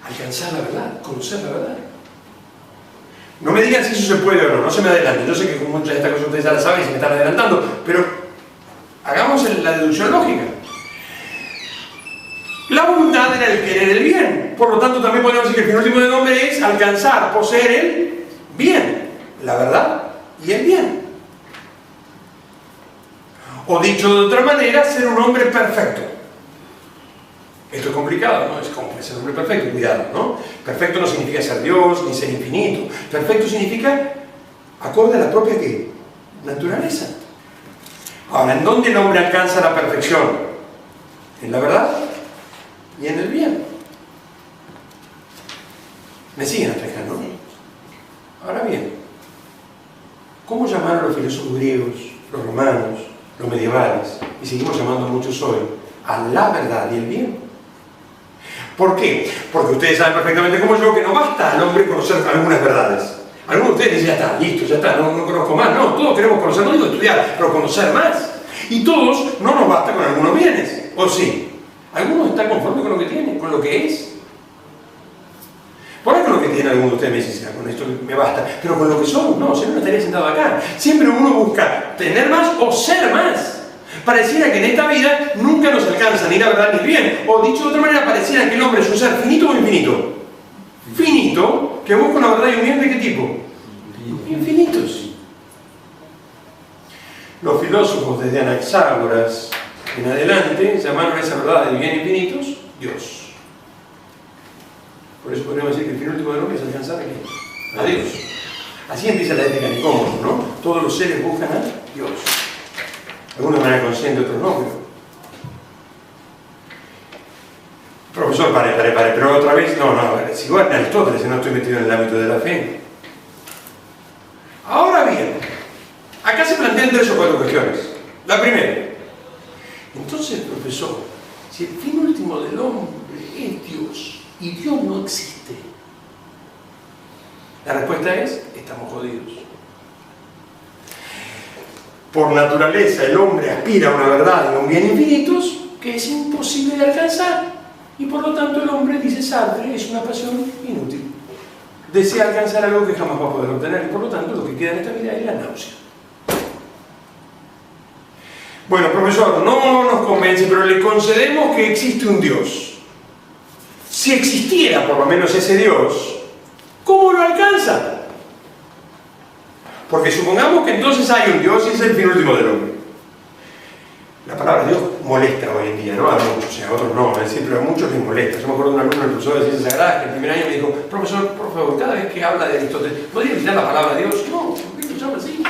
[SPEAKER 1] Alcanzar la verdad, conocer la verdad. No me digan si eso se puede o no, no se me adelante. Yo sé que con muchas de estas cosas ustedes ya las saben y se me están adelantando, pero hagamos la deducción lógica. La voluntad era el querer el bien. Por lo tanto, también podemos decir que el fin último del hombre es alcanzar, poseer el bien, la verdad y el bien. O dicho de otra manera, ser un hombre perfecto. Esto es complicado, ¿no? Es como ser un hombre perfecto, cuidado, ¿no? Perfecto no significa ser Dios, ni ser infinito. Perfecto significa acorde a la propia ¿qué? Naturaleza. Ahora, ¿en dónde el hombre alcanza la perfección? En la verdad y en el bien. ¿Me siguen hasta acá, no? Ahora bien, ¿cómo llamaron los filósofos griegos, los romanos, los medievales, y seguimos llamando muchos hoy, a la verdad y el bien? ¿Por qué? Porque ustedes saben perfectamente como yo que no basta al hombre conocer algunas verdades. Algunos de ustedes dicen, ya está, listo, ya está, no conozco más. No, todos queremos conocer, no digo estudiar, pero conocer más. Y todos no nos basta con algunos bienes, ¿o sí? Algunos están conformes con lo que tienen, con lo que es. Por ahí con lo que tiene alguno de ustedes me dicen, con esto me basta, pero con lo que somos, no, si no, no estaría sentado acá. Siempre uno busca tener más o ser más. Pareciera que en esta vida nunca nos alcanza ni la verdad ni el bien. O dicho de otra manera, pareciera que el hombre es un ser finito o infinito. Finito, que busca una verdad y un bien ¿de qué tipo? Infinitos. Los filósofos desde Anaxágoras en adelante llamaron a esa verdad del bien infinitos Dios. Por eso podríamos decir que el fin último del hombre es alcanzar a Dios. Así empieza la ética de Nicómaco, ¿no? Todos los seres buscan a Dios. De alguna manera consciente, otros no, pero... Profesor, pare, pero otra vez, no, si igual en Aristóteles, no estoy metido en el ámbito de la fe. Ahora bien, acá se plantean 3 o 4 cuestiones. La primera, entonces, profesor, si el fin último del hombre es Dios y Dios no existe, la respuesta es, estamos jodidos. Por naturaleza el hombre aspira a una verdad y a un bien infinitos que es imposible de alcanzar, y por lo tanto el hombre, dice Sartre, es una pasión inútil. Desea alcanzar algo que jamás va a poder obtener, y por lo tanto lo que queda en esta vida es la náusea. Bueno, profesor, no nos convence, pero le concedemos que existe un Dios. Si existiera por lo menos ese Dios, ¿cómo lo alcanza? Porque supongamos que entonces hay un Dios y es el fin último del hombre. La palabra Dios molesta hoy en día, ¿no? A muchos, o sea, a otros no, siempre a muchos les molesta. Yo me acuerdo de un alumno del profesor de Ciencias Sagradas que el primer año me dijo, profesor, por favor, cada vez que habla de Aristóteles, ¿podría evitar la palabra Dios? No, ¿por qué lo llama así?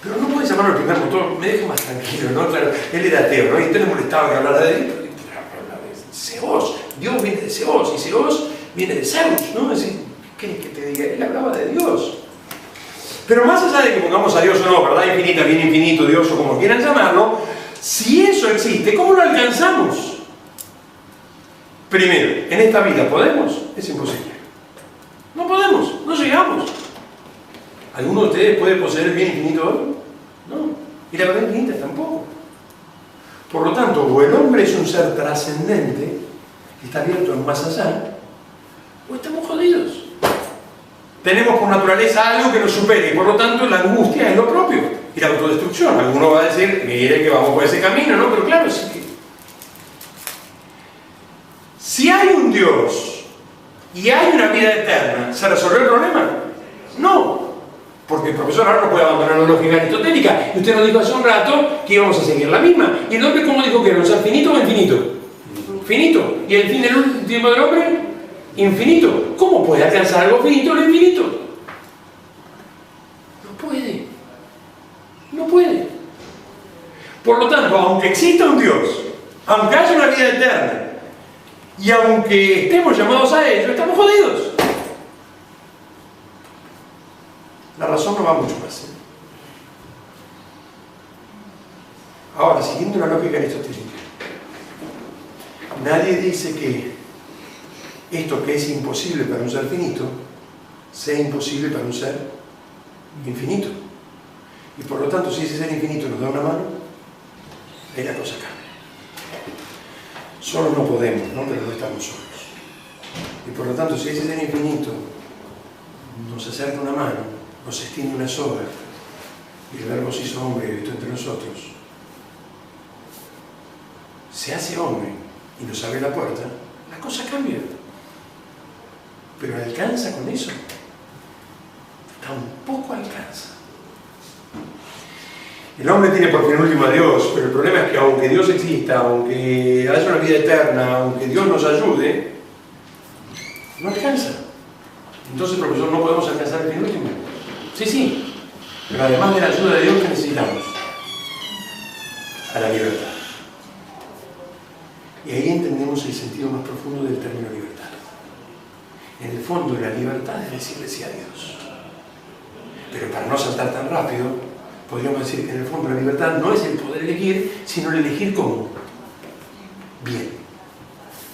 [SPEAKER 1] Pero no puede llamarlo el primer motor, me deja más tranquilo, ¿no? Claro, él era ateo, ¿no? Y entonces le molestaba que hablara de Dios. Zeus, Dios viene de Zeus, y Zeus viene de Zeus, ¿no? Es decir, ¿qué querés que te diga? Él hablaba de Dios. Pero más allá de que pongamos a Dios o no, verdad infinita, bien infinito, Dios o como quieran llamarlo, si eso existe, ¿cómo lo alcanzamos? Primero, en esta vida, ¿podemos? Es imposible. No podemos, no llegamos. ¿Alguno de ustedes puede poseer el bien infinito hoy? No. Y la verdad infinita tampoco. Por lo tanto, o el hombre es un ser trascendente, que está abierto en más allá, o estamos jodidos. Tenemos por naturaleza algo que nos supere y por lo tanto la angustia es lo propio y la autodestrucción. Alguno va a decir, mire que vamos por ese camino, ¿no? Pero claro, sí que... Si hay un Dios y hay una vida eterna, ¿se resolvió el problema? No, porque el profesor ahora no puede abandonar la lógica aristotélica. Y usted nos dijo hace un rato que íbamos a seguir la misma. ¿Y el hombre cómo dijo que era? ¿Un ser finito o infinito? Finito. ¿Y el fin del último del hombre? Infinito. ¿Cómo puede alcanzar algo finito lo infinito? No puede. No puede. Por lo tanto, aunque exista un Dios, aunque haya una vida eterna, y aunque estemos llamados a ello, estamos jodidos. La razón no va mucho más. Ahora, siguiendo la lógica aristotélica, nadie dice que esto que es imposible para un ser finito sea imposible para un ser infinito. Y por lo tanto, si ese ser infinito nos da una mano, ahí la cosa cambia. Solos no podemos, ¿no? Pero no estamos solos. Y por lo tanto, si ese ser infinito nos acerca una mano, nos extiende una soga, y el Verbo se hizo hombre y habitó entre nosotros, se hace hombre y nos abre la puerta, la cosa cambia. Pero alcanza con eso. Tampoco alcanza. El hombre tiene por penúltimo a Dios, pero el problema es que aunque Dios exista, aunque haya una vida eterna, aunque Dios nos ayude, no alcanza. Entonces, profesor, no podemos alcanzar el penúltimo. Sí, pero además de la ayuda de Dios, ¿qué necesitamos? A la libertad. Y ahí entendemos el sentido más profundo del término libertad. En el fondo, la libertad es decirle sí a Dios. Pero para no saltar tan rápido, podríamos decir que en el fondo la libertad no es el poder elegir, sino el elegir cómo. Bien.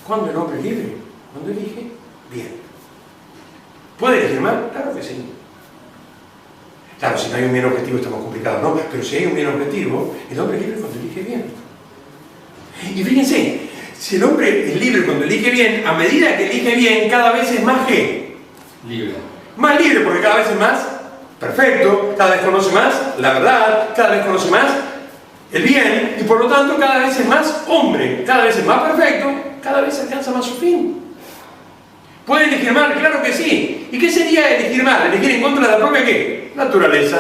[SPEAKER 1] ¿Cuándo el hombre es libre? Cuando elige bien. ¿Puede elegir mal? Claro que sí. Claro, si no hay un bien objetivo estamos complicados, ¿no? Pero si hay un bien objetivo, el hombre es libre cuando elige bien. Y fíjense, si el hombre es libre cuando elige bien, a medida que elige bien, cada vez es más ¿qué?
[SPEAKER 4] Libre.
[SPEAKER 1] Más libre, porque cada vez es más perfecto, cada vez conoce más la verdad, cada vez conoce más el bien, y por lo tanto cada vez es más hombre, cada vez es más perfecto, cada vez alcanza más su fin. ¿Puede elegir mal? Claro que sí. ¿Y qué sería elegir mal? Elegir en contra de la propia ¿qué? Naturaleza.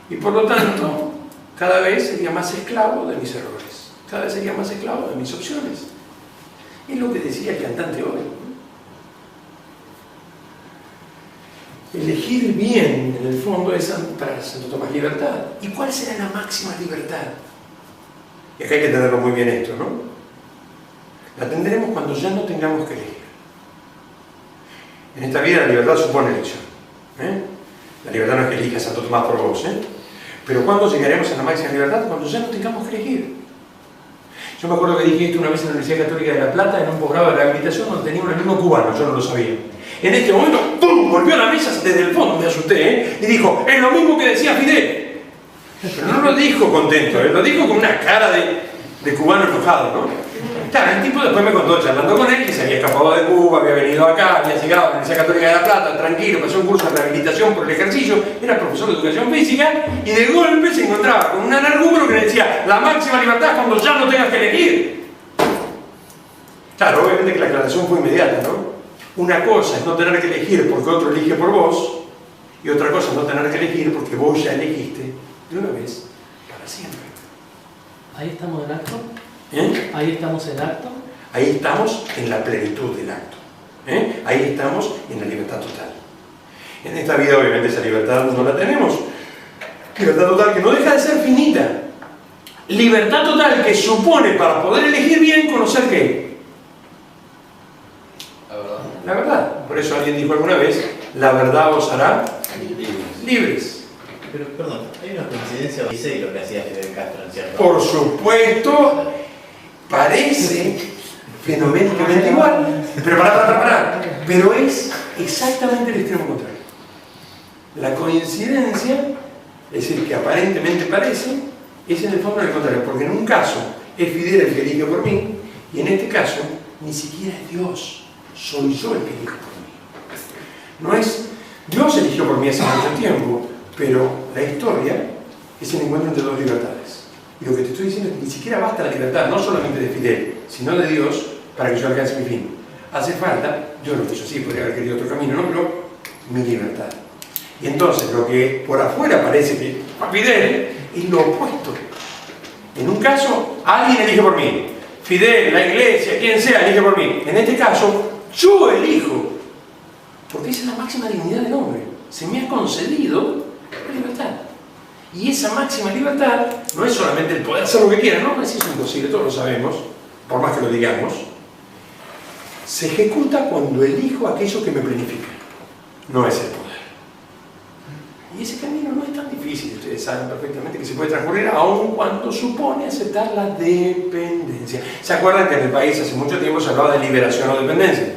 [SPEAKER 1] Y por lo tanto, cada vez sería más esclavo de mis errores, cada vez sería más esclavo de mis opciones. Es lo que decía el cantante hoy. Elegir bien, en el fondo, es para Santo Tomás libertad. ¿Y cuál será la máxima libertad? Y acá hay que tenerlo muy bien esto, ¿no? La tendremos cuando ya no tengamos que elegir. En esta vida la libertad supone elección. La libertad no es que elija Santo Tomás por vos, pero ¿cuándo llegaremos a la máxima libertad? Cuando ya no tengamos que elegir. Yo me acuerdo que dije esto una vez en la Universidad Católica de La Plata, en un posgrado de rehabilitación donde tenía un alumno cubano, yo no lo sabía. En este momento, ¡pum!, golpeó la mesa desde el fondo, me asusté, y dijo, es lo mismo que decía Fidel. Pero no lo dijo contento, lo dijo con una cara de cubano enojado, ¿no? Claro, el tipo después me contó, charlando con él, que se había escapado de Cuba, había venido acá, había llegado a la Universidad Católica de La Plata, tranquilo, pasó un curso de rehabilitación por el ejercicio, era profesor de educación física, y de golpe se encontraba con un energúmeno que le decía, la máxima libertad es cuando ya no tengas que elegir. Claro, obviamente que la aclaración fue inmediata, ¿no? Una cosa es no tener que elegir porque otro elige por vos, y otra cosa es no tener que elegir porque vos ya elegiste de una vez para siempre.
[SPEAKER 5] Ahí estamos en acto.
[SPEAKER 1] Ahí estamos en la plenitud del acto. Ahí estamos en la libertad total. En esta vida obviamente esa libertad no la tenemos. Libertad total que no deja de ser finita. Libertad total que supone para poder elegir bien conocer ¿qué?
[SPEAKER 4] La verdad.
[SPEAKER 1] La verdad. Por eso alguien dijo alguna vez, la verdad os hará libres.
[SPEAKER 3] Pero, perdón, hay una coincidencia, dice, y lo que hacía Fidel Castro en cierto
[SPEAKER 1] Por supuesto, parece fenoménicamente igual, pero pará. Pero es exactamente el extremo contrario. La coincidencia, es decir, que aparentemente parece, es en el fondo el contrario, porque en un caso es Fidel el que elige por mí, y en este caso ni siquiera es Dios, soy yo el que elijo por mí. No es, Dios eligió por mí hace mucho tiempo, pero la historia es el encuentro entre dos libertades. Y lo que te estoy diciendo es que ni siquiera basta la libertad, no solamente de Fidel, sino de Dios, para que yo alcance mi fin. Hace falta, yo lo quiso así, podría haber querido otro camino, no, pero mi libertad. Y entonces lo que por afuera parece que a Fidel es lo opuesto. En un caso, alguien elige por mí. Fidel, la iglesia, quien sea, elige por mí. En este caso, yo elijo. Porque esa es la máxima dignidad del hombre. Se me ha concedido la libertad. Y esa máxima libertad no es solamente el poder hacer lo que quiera, no, eso es imposible, todos lo sabemos, por más que lo digamos. Se ejecuta cuando elijo aquello que me planifica. No es el poder. Y ese camino no es tan difícil, ustedes saben perfectamente que se puede transcurrir aun cuando supone aceptar la dependencia. ¿Se acuerdan que en el país hace mucho tiempo se hablaba de liberación o dependencia?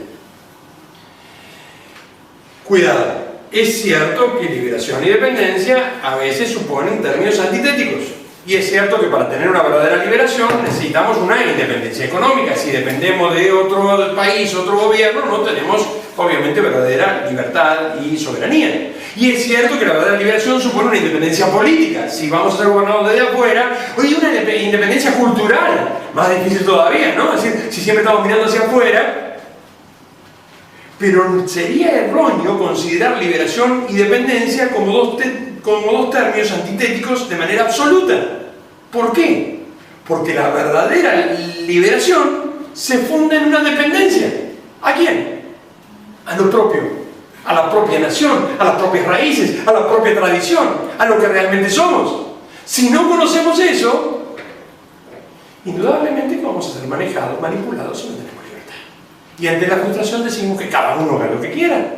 [SPEAKER 1] Cuidado. es cierto que liberación y dependencia a veces suponen términos antitéticos. Y es cierto que para tener una verdadera liberación necesitamos una independencia económica. Si dependemos de otro país, otro gobierno, no tenemos obviamente verdadera libertad y soberanía. Y es cierto que la verdadera liberación supone una independencia política. Si vamos a ser gobernados desde afuera, oye, una independencia cultural, más difícil todavía, ¿no? Es decir, si siempre estamos mirando hacia afuera. Pero sería erróneo considerar liberación y dependencia como dos términos antitéticos de manera absoluta. ¿Por qué? Porque la verdadera liberación se funda en una dependencia. ¿A quién? A lo propio, a la propia nación, a las propias raíces, a la propia tradición, a lo que realmente somos. Si no conocemos eso, indudablemente vamos a ser manejados, manipulados y no tenemos libertad. Y ante la frustración decimos que cada uno haga lo que quiera.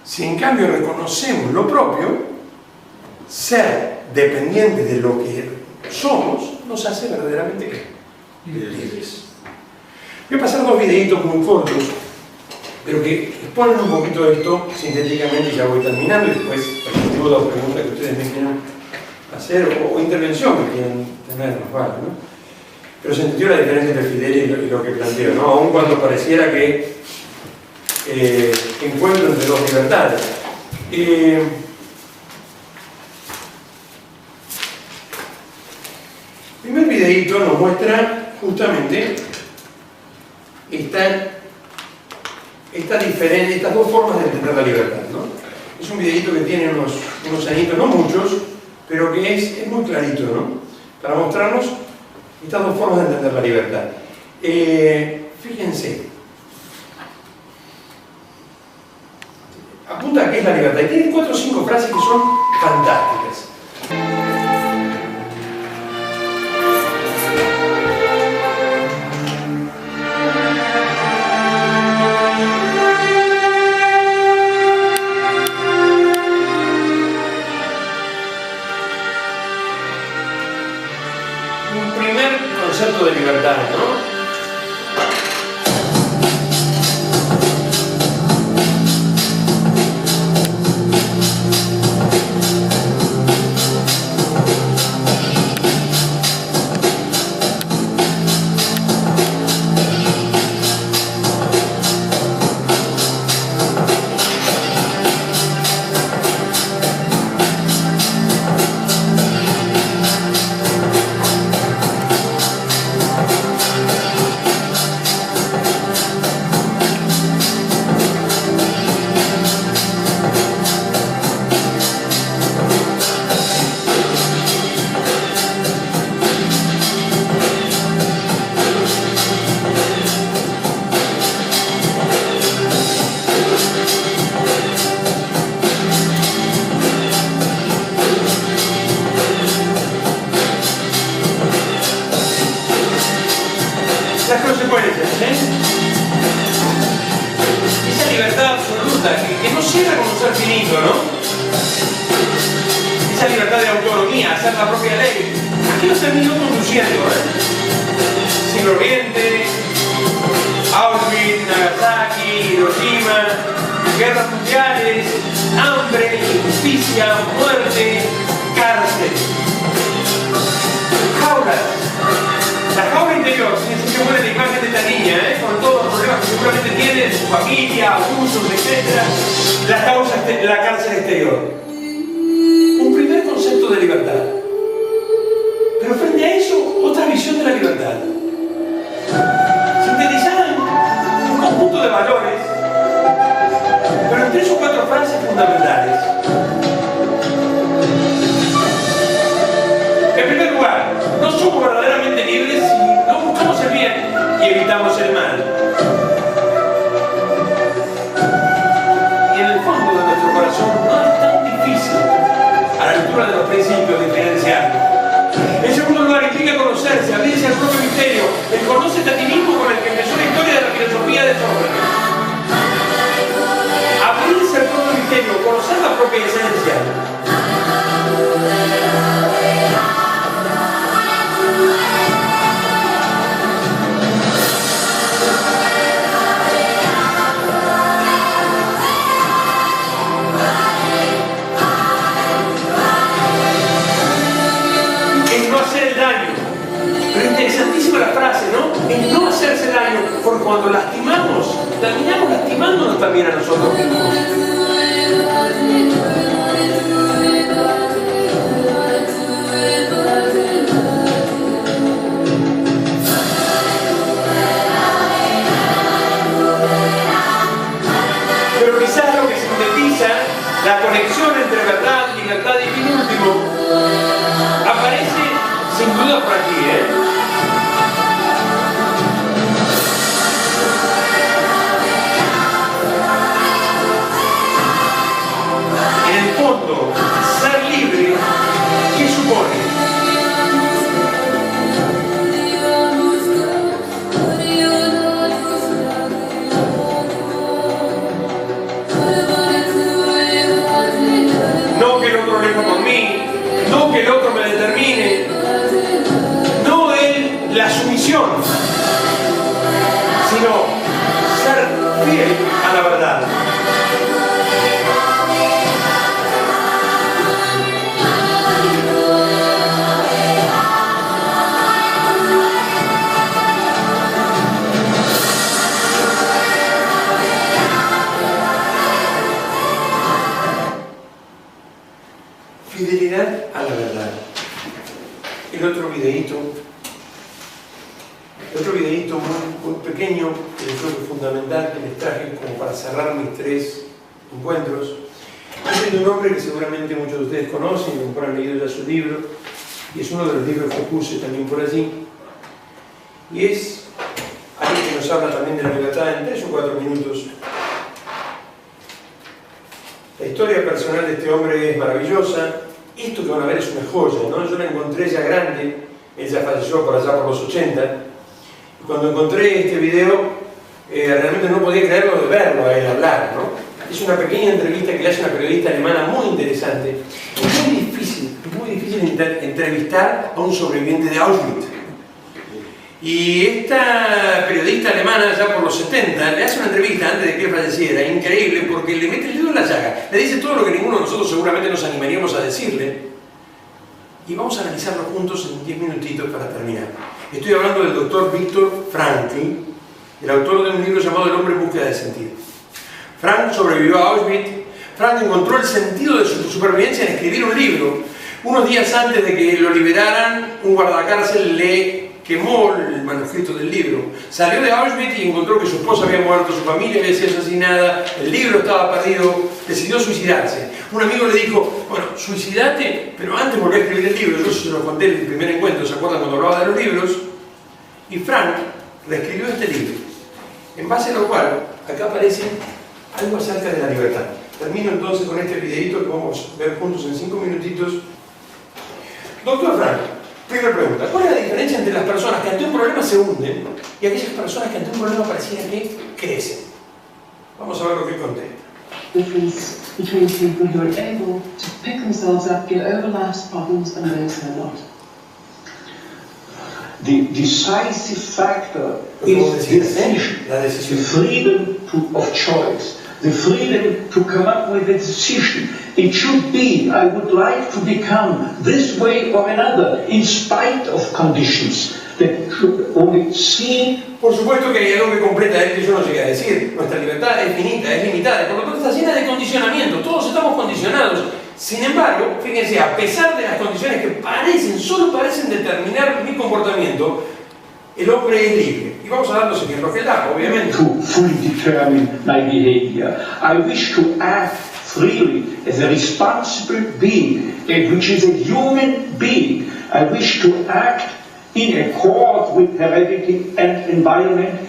[SPEAKER 1] Si en cambio reconocemos lo propio, ser dependientes de lo que somos nos hace verdaderamente libres. Voy a pasar dos videitos muy cortos, pero que exponen un poquito esto sintéticamente y ya voy terminando, y después respondo las preguntas que ustedes me quieran hacer o intervención que quieran tener, ¿no? Pero se entendió la diferencia entre Fidel y lo que planteo, ¿no? Aun cuando pareciera que encuentro entre dos libertades. El primer videíto nos muestra justamente estas dos formas de entender la libertad, ¿no? Es un videíto que tiene unos añitos, no muchos, pero que es muy clarito, ¿no? Para mostrarnos estas dos formas de entender la libertad. Fíjense. Apunta a qué es la libertad. Y tiene 4 o 5 frases que son fantásticas. Un primer concepto de libertad, ¿no? Las consecuencias, esa libertad absoluta que no cierra con un ser finito, ¿no? Esa libertad de autonomía, hacer la propia ley. Aquí nos terminó conduciendo, Siglo XX, Auschwitz, Nagasaki, Hiroshima, guerras mundiales, hambre, injusticia, muerte, cárcel. Jaulas. La jaula interior, fíjense que buena la imagen de esta niña, con todos los problemas que seguramente tiene, su familia, abusos, etc. La cárcel exterior. Un primer concepto de libertad. Pero frente a eso, otra visión de la libertad. Sintetizada en un conjunto de valores, pero en 3 o 4 frases fundamentales. En primer lugar, no somos verdaderamente libres si no buscamos el bien y evitamos el mal. Y en el fondo de nuestro corazón no es tan difícil, a la altura de los principios, diferenciar. En segundo lugar, implica conocerse, abrirse al propio misterio. El conócete a ti mismo con el que empezó la historia de la filosofía de Sócrates. Abrirse al propio misterio, conocer la propia esencia. Porque cuando lastimamos, terminamos lastimándonos también a nosotros mismos. Pero quizás lo que sintetiza la conexión entre verdad, libertad y fin último aparece sin duda por aquí, En el fondo, ser libre, ¿qué supone? No que el otro venga por mí, no que el otro me determine, no es la sumisión, sino ser fiel a la verdad. Fidelidad a la verdad. El otro videíto muy pequeño, pero creo que fundamental, que les traje como para cerrar mis 3 encuentros, es de un hombre que seguramente muchos de ustedes conocen, a lo mejor han leído ya su libro, y es uno de los libros que puse también por allí, y es alguien que nos habla también de la libertad en 3 o 4 minutos. La historia personal de este hombre es maravillosa. Esto que van a ver es una joya, ¿no? Yo la encontré ya grande, él ya falleció por allá por los 80. Y cuando encontré este video, realmente no podía creerlo de verlo a él hablar, ¿no? Es una pequeña entrevista que le hace una periodista alemana muy interesante. Es muy difícil entrevistar a un sobreviviente de Auschwitz. Y esta periodista alemana, ya por los 70, le hace una entrevista antes de que él falleciera, increíble, porque le mete el dedo en la llaga. Le dice todo lo que ninguno de nosotros seguramente nos animaríamos a decirle. Y vamos a analizarlo juntos en 10 minutitos para terminar. Estoy hablando del doctor Viktor Frankl, el autor de un libro llamado El hombre en búsqueda de sentido. Frank sobrevivió a Auschwitz. Frank encontró el sentido de su supervivencia en escribir un libro. Unos días antes de que lo liberaran, un guardacárcel le quemó el manuscrito del libro. Salió de Auschwitz y encontró que su esposa había muerto, su familia había sido asesinada, el libro estaba perdido, decidió suicidarse. Un amigo le dijo, bueno, suicidate, pero antes volví a escribir el libro. Yo se lo conté en el primer encuentro, ¿se acuerdan cuando hablaba de los libros? Y Frank reescribió este libro, en base a lo cual acá aparece algo acerca de la libertad. Termino entonces con este videito que vamos a ver juntos en 5 minutitos. Doctor Frank, primera pregunta, ¿cuál es la diferencia entre las personas que ante un problema se hunden y aquellas personas que ante un problema pareciera que crecen? Vamos a ver lo que él contesta.
[SPEAKER 6] Difference between people who are able to pick themselves up, get over life's problems, and those who are not.
[SPEAKER 7] The decisive factor is the decision, the freedom of choice, the freedom to come up with a decision. It should be, I would like to become this way or another, in spite of conditions that should only see.
[SPEAKER 1] Por supuesto que hay algo que completa él que yo no llegué a decir. Nuestra libertad es finita, es limitada, por lo tanto está llena de condicionamientos. Todos estamos condicionados. Sin embargo, fíjense, a pesar de las condiciones que solo parecen determinar mi comportamiento, el hombre es libre. Y vamos a dar los ejemplos que él da, obviamente.
[SPEAKER 7] To fully determine my behavior. I wish to act freely as a responsible being, which is a human being. I wish to act in accord with heredity and environment,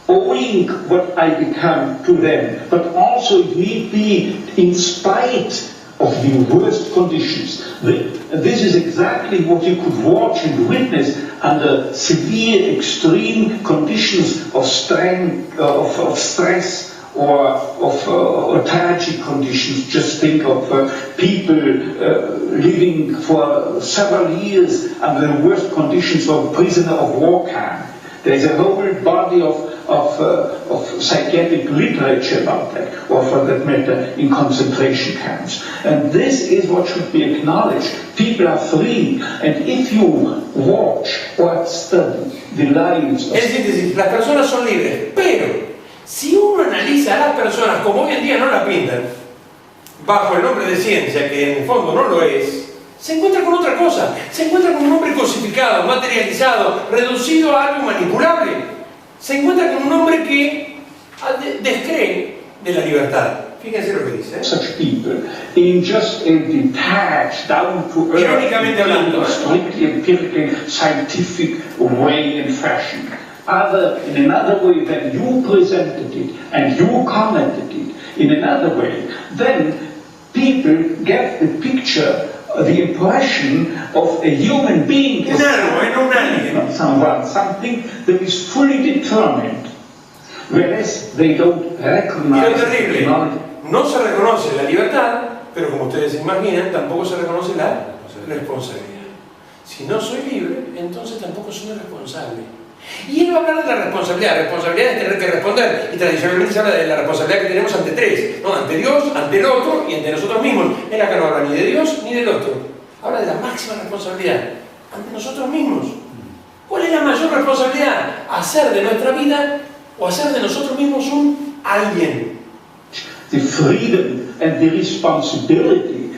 [SPEAKER 7] owing what I become to them, but also if need be in spite of the worst conditions. This is exactly what you could watch and witness under severe, extreme conditions of strength, of stress, or of tragic conditions. Just think of people living for several years under the worst conditions of prisoner of war camp. There is a whole body of of psychiatric literature about that, or for that matter, in concentration camps. And this is what should be acknowledged. People are free, and if you watch or study the lives of...
[SPEAKER 1] Es decir, las personas son libres, pero si uno analiza a las personas como hoy en día no la pintan, bajo el nombre de ciencia, que en el fondo no lo es, se encuentra con otra cosa, se encuentra con un hombre cosificado, materializado, reducido a algo manipulable, se encuentra con un hombre que descree de la libertad. Fíjense lo que dice.
[SPEAKER 7] Such people in just a detached, down to earth, strictly empirical, scientific way and fashion. In another way than you presented it and you commented it, in another way, then people get the picture, the impression of a human being as something that is fully determined, whereas they don't recognize it.
[SPEAKER 1] No se reconoce la libertad, pero como ustedes se imaginan, tampoco se reconoce la responsabilidad. Si no soy libre, entonces tampoco soy responsable. Y él va a hablar de la responsabilidad. La responsabilidad es tener que responder. Y tradicionalmente se habla de la responsabilidad que tenemos ante tres, ¿no? Ante Dios, ante el otro y ante nosotros mismos. Él acá no habla ni de Dios ni del otro. Habla de la máxima responsabilidad ante nosotros mismos. ¿Cuál es la mayor responsabilidad? Hacer de nuestra vida o hacer de nosotros mismos un alguien.
[SPEAKER 7] The freedom and the responsibility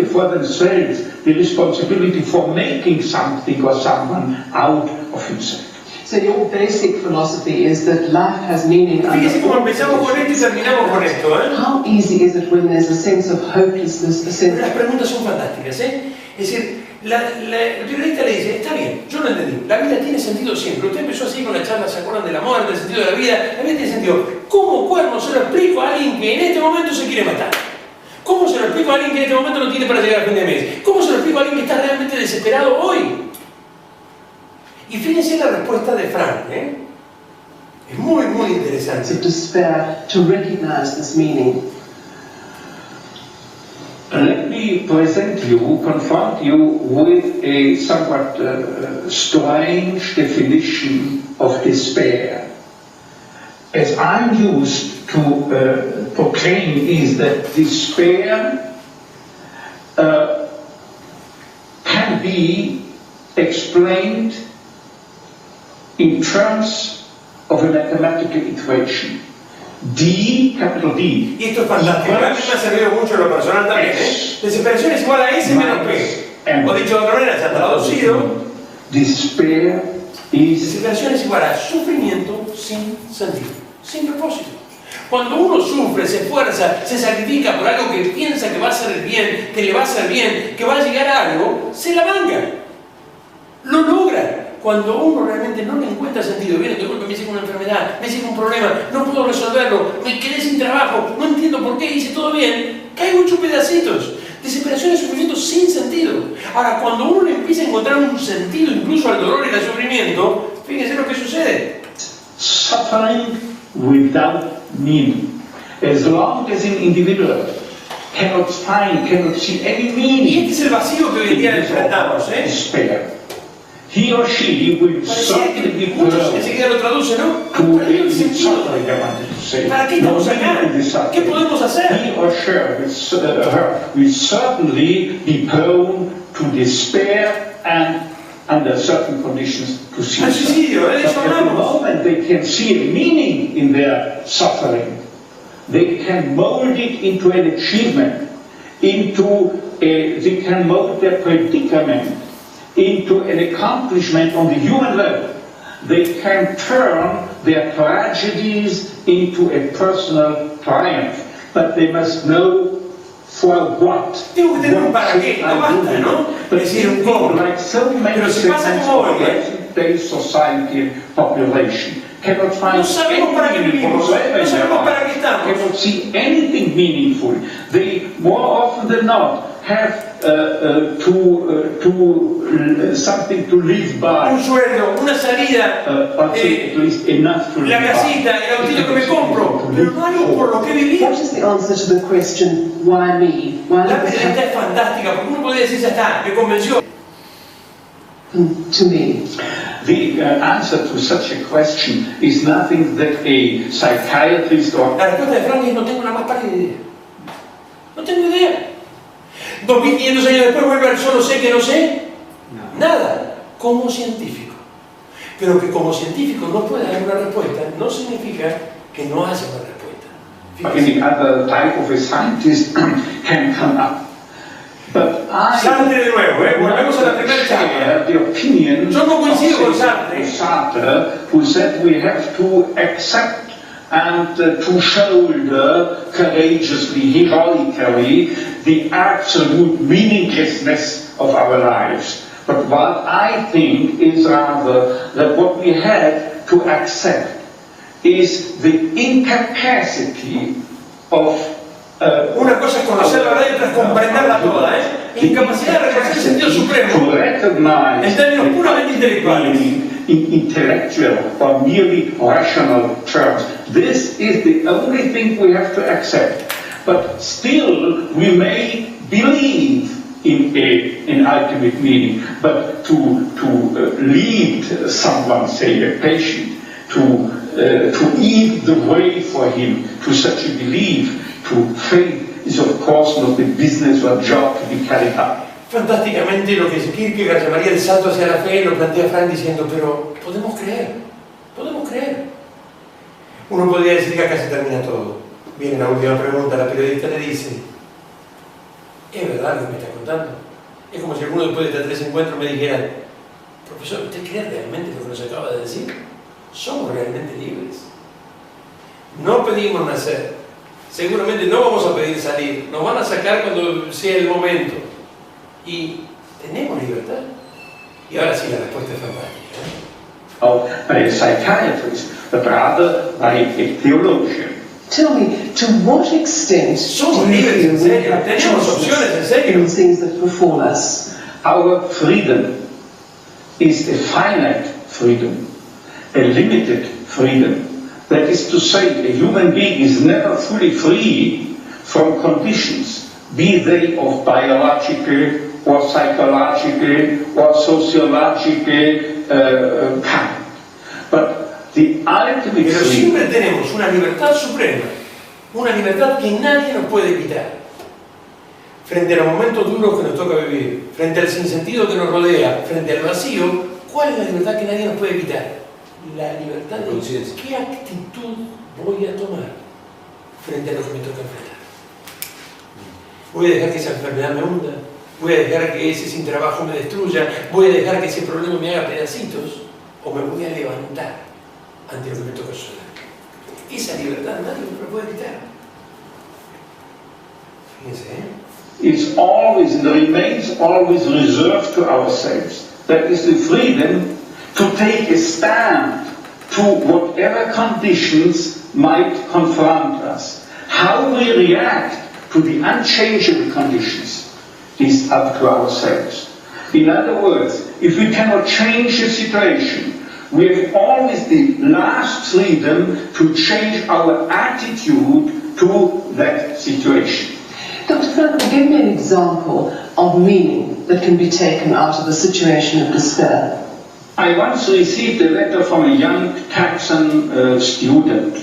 [SPEAKER 7] for themselves, the responsibility for making something or someone out of himself.
[SPEAKER 6] So your basic philosophy is that life has meaning.
[SPEAKER 1] Fíjese cómo empezamos con esto y terminamos con esto, ¿eh?
[SPEAKER 6] How easy is it when there's a sense of hopelessness, a sense...
[SPEAKER 1] Las preguntas son fantásticas, ¿eh? Es decir, el periodista le dice, está bien, yo lo entendí, la vida tiene sentido siempre. Usted empezó así con la charla, ¿se acuerdan de la muerte, el sentido de la vida? La vida tiene sentido. ¿Cómo cuerno se lo explico a alguien que en este momento se quiere matar? ¿Cómo se lo explico a alguien que en este momento no tiene para llegar al fin de mes? ¿Cómo se lo explico a alguien que está realmente desesperado hoy? Y fíjense la respuesta de Frank, ¿eh? Es muy, muy interesante.
[SPEAKER 6] To despair, to recognize this meaning.
[SPEAKER 7] Let me confront you with a somewhat strange definition of despair. As I'm used to proclaim is that despair can be explained in terms of a mathematical equation. D, capital D.
[SPEAKER 1] Y esto es fantástico. A mí me ha servido mucho en lo personal también, ¿eh? Desesperación es igual a S menos P. O dicho de otra manera, se ha traducido.
[SPEAKER 7] Despair is...
[SPEAKER 1] Desesperación es igual a sufrimiento sin sentido, sin propósito. Cuando uno sufre, se esfuerza, se sacrifica por algo que piensa que va a hacer el bien, que le va a hacer bien, que va a llegar a algo, se la manga. Lo logra. Cuando uno realmente no le encuentra sentido, viene de golpe, me sigue una enfermedad, me sigue un problema, no puedo resolverlo, me quedé sin trabajo, no entiendo por qué, hice todo bien, caigo hecho pedacitos. Desesperación y sufrimiento sin sentido. Ahora, cuando uno le empieza a encontrar un sentido incluso al dolor y al sufrimiento, fíjense lo que sucede.
[SPEAKER 7] Suffering without meaning. As long as an individual cannot see any meaning.
[SPEAKER 1] Y este es el vacío que hoy en día enfrentamos, ¿eh?
[SPEAKER 7] Despair. He or she will certainly be
[SPEAKER 1] muchos enseguida lo traducen, ¿no? ¿Para qué estamos acá? ¿Qué podemos hacer?
[SPEAKER 7] He or her will certainly be prone to despair and under certain conditions to see.
[SPEAKER 1] Al suicidio, ¿eh?
[SPEAKER 7] But at the moment they can see a meaning in their suffering. They can mold it into an achievement, they can mold their predicament into an accomplishment on the human level. They can turn their tragedies into a personal triumph, but they must know for what.
[SPEAKER 1] Tengo que tener un para qué, no basta, ¿no? Decir un cómo.
[SPEAKER 7] Like so many segments of present-day society and population cannot find
[SPEAKER 1] no sabemos para qué vivimos, no sabemos para qué estamos.
[SPEAKER 7] Cannot see anything meaningful. They more often than not have something to live by.
[SPEAKER 1] Un sueldo, una salida, la casita, el autito que me compro, pero no algo por lo que vivir.
[SPEAKER 6] What is the answer to the question, why me?
[SPEAKER 1] La pregunta es fantástica, porque uno podría decir, ya está, me convenció.
[SPEAKER 6] to me?
[SPEAKER 7] The answer to such a question is nothing that a psychiatrist or...
[SPEAKER 1] La respuesta de Frank es no tengo la más pálida idea. No tengo idea. 2500 años después vuelve al solo sé que no sé. Nada. Como científico. Pero que como científico no pueda dar una respuesta no significa que no haya una respuesta.
[SPEAKER 7] Any other type of a scientist can come up. But
[SPEAKER 1] Sartre de nuevo, volvemos a la primera charla.
[SPEAKER 7] the opinion
[SPEAKER 1] Yo no coincido con
[SPEAKER 7] of Sartre, who said we have to accept and to shoulder courageously, heroically, the absolute meaninglessness of our lives. But what I think is rather that what we have to accept is the incapacity of
[SPEAKER 1] una cosa es conocer la verdad y otra es comprenderla toda, incapacidad de reconocer el sentido supremo en términos puramente intelectuales.
[SPEAKER 7] In intellectual or merely rational terms. This is the only thing we have to accept. But still, we may believe in an ultimate meaning. But to lead someone, say a patient, to eat the way for him to such a belief, to faith, is of course not the business or job to be carried out.
[SPEAKER 1] Fantásticamente lo que Kierkegaard llamaría el salto hacia la fe lo plantea Frank diciendo, pero podemos creer, podemos creer. Uno podría decir que acá se termina todo. Viene la última pregunta, la periodista le dice, ¿es verdad lo que me está contando? Es como si alguno después de estos 3 encuentros me dijera, profesor, ¿usted cree realmente lo que nos acaba de decir? ¿Somos realmente libres? No pedimos nacer, seguramente no vamos a pedir salir, nos van a sacar cuando sea el momento. Y tenemos libertad. Y ahora sí, la respuesta es fantástica.
[SPEAKER 7] Of a psychiatrist, but rather by a theologian.
[SPEAKER 6] Tell me, to what extent
[SPEAKER 1] Somos
[SPEAKER 6] do you
[SPEAKER 1] libres, en
[SPEAKER 6] feel we
[SPEAKER 1] serio.
[SPEAKER 6] have
[SPEAKER 1] Tenemos opciones, en
[SPEAKER 6] choices
[SPEAKER 1] serio.
[SPEAKER 6] in things that befall us?
[SPEAKER 7] Our freedom is a finite freedom, a limited freedom. That is to say, a human being is never fully free from conditions, be they of biological or psychological or sociological kind. But the ultimate
[SPEAKER 1] Pero
[SPEAKER 7] freedom
[SPEAKER 1] siempre tenemos una libertad suprema, una libertad que nadie nos puede quitar. Frente a los momentos duros que nos toca vivir, frente al sinsentido que nos rodea, frente al vacío, ¿cuál es la libertad que nadie nos puede quitar? La libertad de
[SPEAKER 4] conciencia.
[SPEAKER 1] qué actitud voy a tomar frente a lo que me toca enfrentar. Voy a dejar que esa enfermedad me hunda, voy a dejar que ese sin trabajo me destruya, voy a dejar que ese problema me haga pedacitos, o me voy a levantar ante lo que me toca suceder. Esa libertad nadie me la puede quitar. Fíjense,
[SPEAKER 7] is always and remains always reserved to ourselves. That is the freedom to take a stand to whatever conditions might confront us. How we react to the unchangeable conditions is up to ourselves. In other words, if we cannot change a situation, we have always the last freedom to change our attitude to that situation.
[SPEAKER 6] Dr. Frankel, give me an example of meaning that can be taken out of a situation of despair.
[SPEAKER 7] I once received a letter from a young Texan student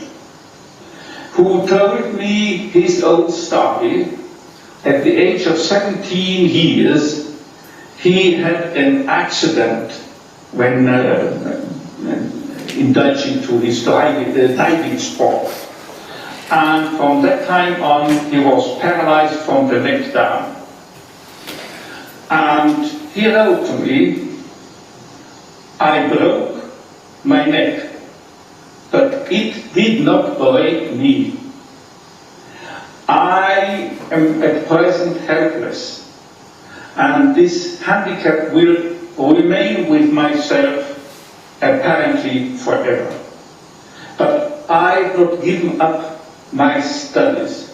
[SPEAKER 7] who told me his own story. At the age of 17 years, he had an accident when indulging to his diving sport. And from that time on, he was paralyzed from the neck down. And he wrote to me, I broke my neck, but it did not break me. I am at present helpless, and this handicap will remain with myself apparently forever. But I have not given up my studies.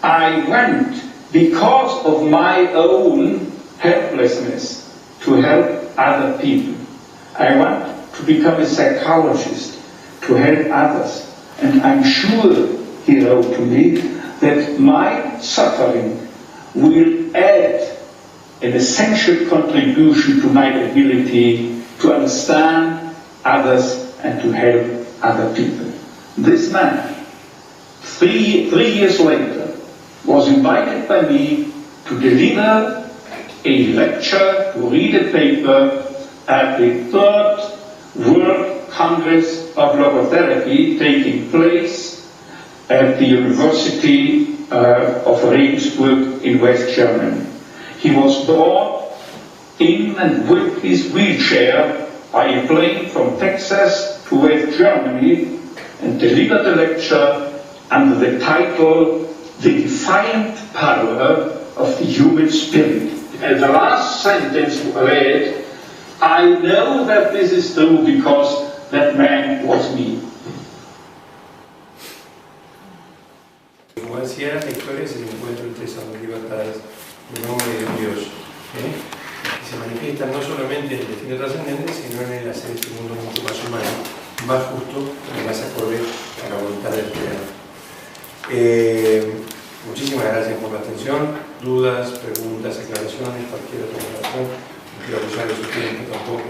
[SPEAKER 7] I went, because of my own helplessness, to help other people. I want to become a psychologist, to help others. And I'm sure, he wrote to me, that my suffering will add an essential contribution to my ability to understand others and to help other people. This man, three years later, was invited by me to deliver a lecture, to read a paper at the Third World Congress of Logotherapy taking place at the University of Regensburg in West Germany. He was brought in and with his wheelchair by a plane from Texas to West Germany and delivered a lecture under the title The Defiant Power of the Human Spirit. And the last sentence read, I know that this is true because that man was me.
[SPEAKER 1] Como decía, la historia es el encuentro entre esas dos libertades del hombre y de Dios, que se manifiesta no solamente en el destino trascendente, sino en el hacer este mundo mucho más humano, más justo y más acorde a la voluntad del Creador. Muchísimas gracias por la atención. Dudas, preguntas, aclaraciones, cualquier otra aclaración. No quiero abusar de su tiempo tampoco.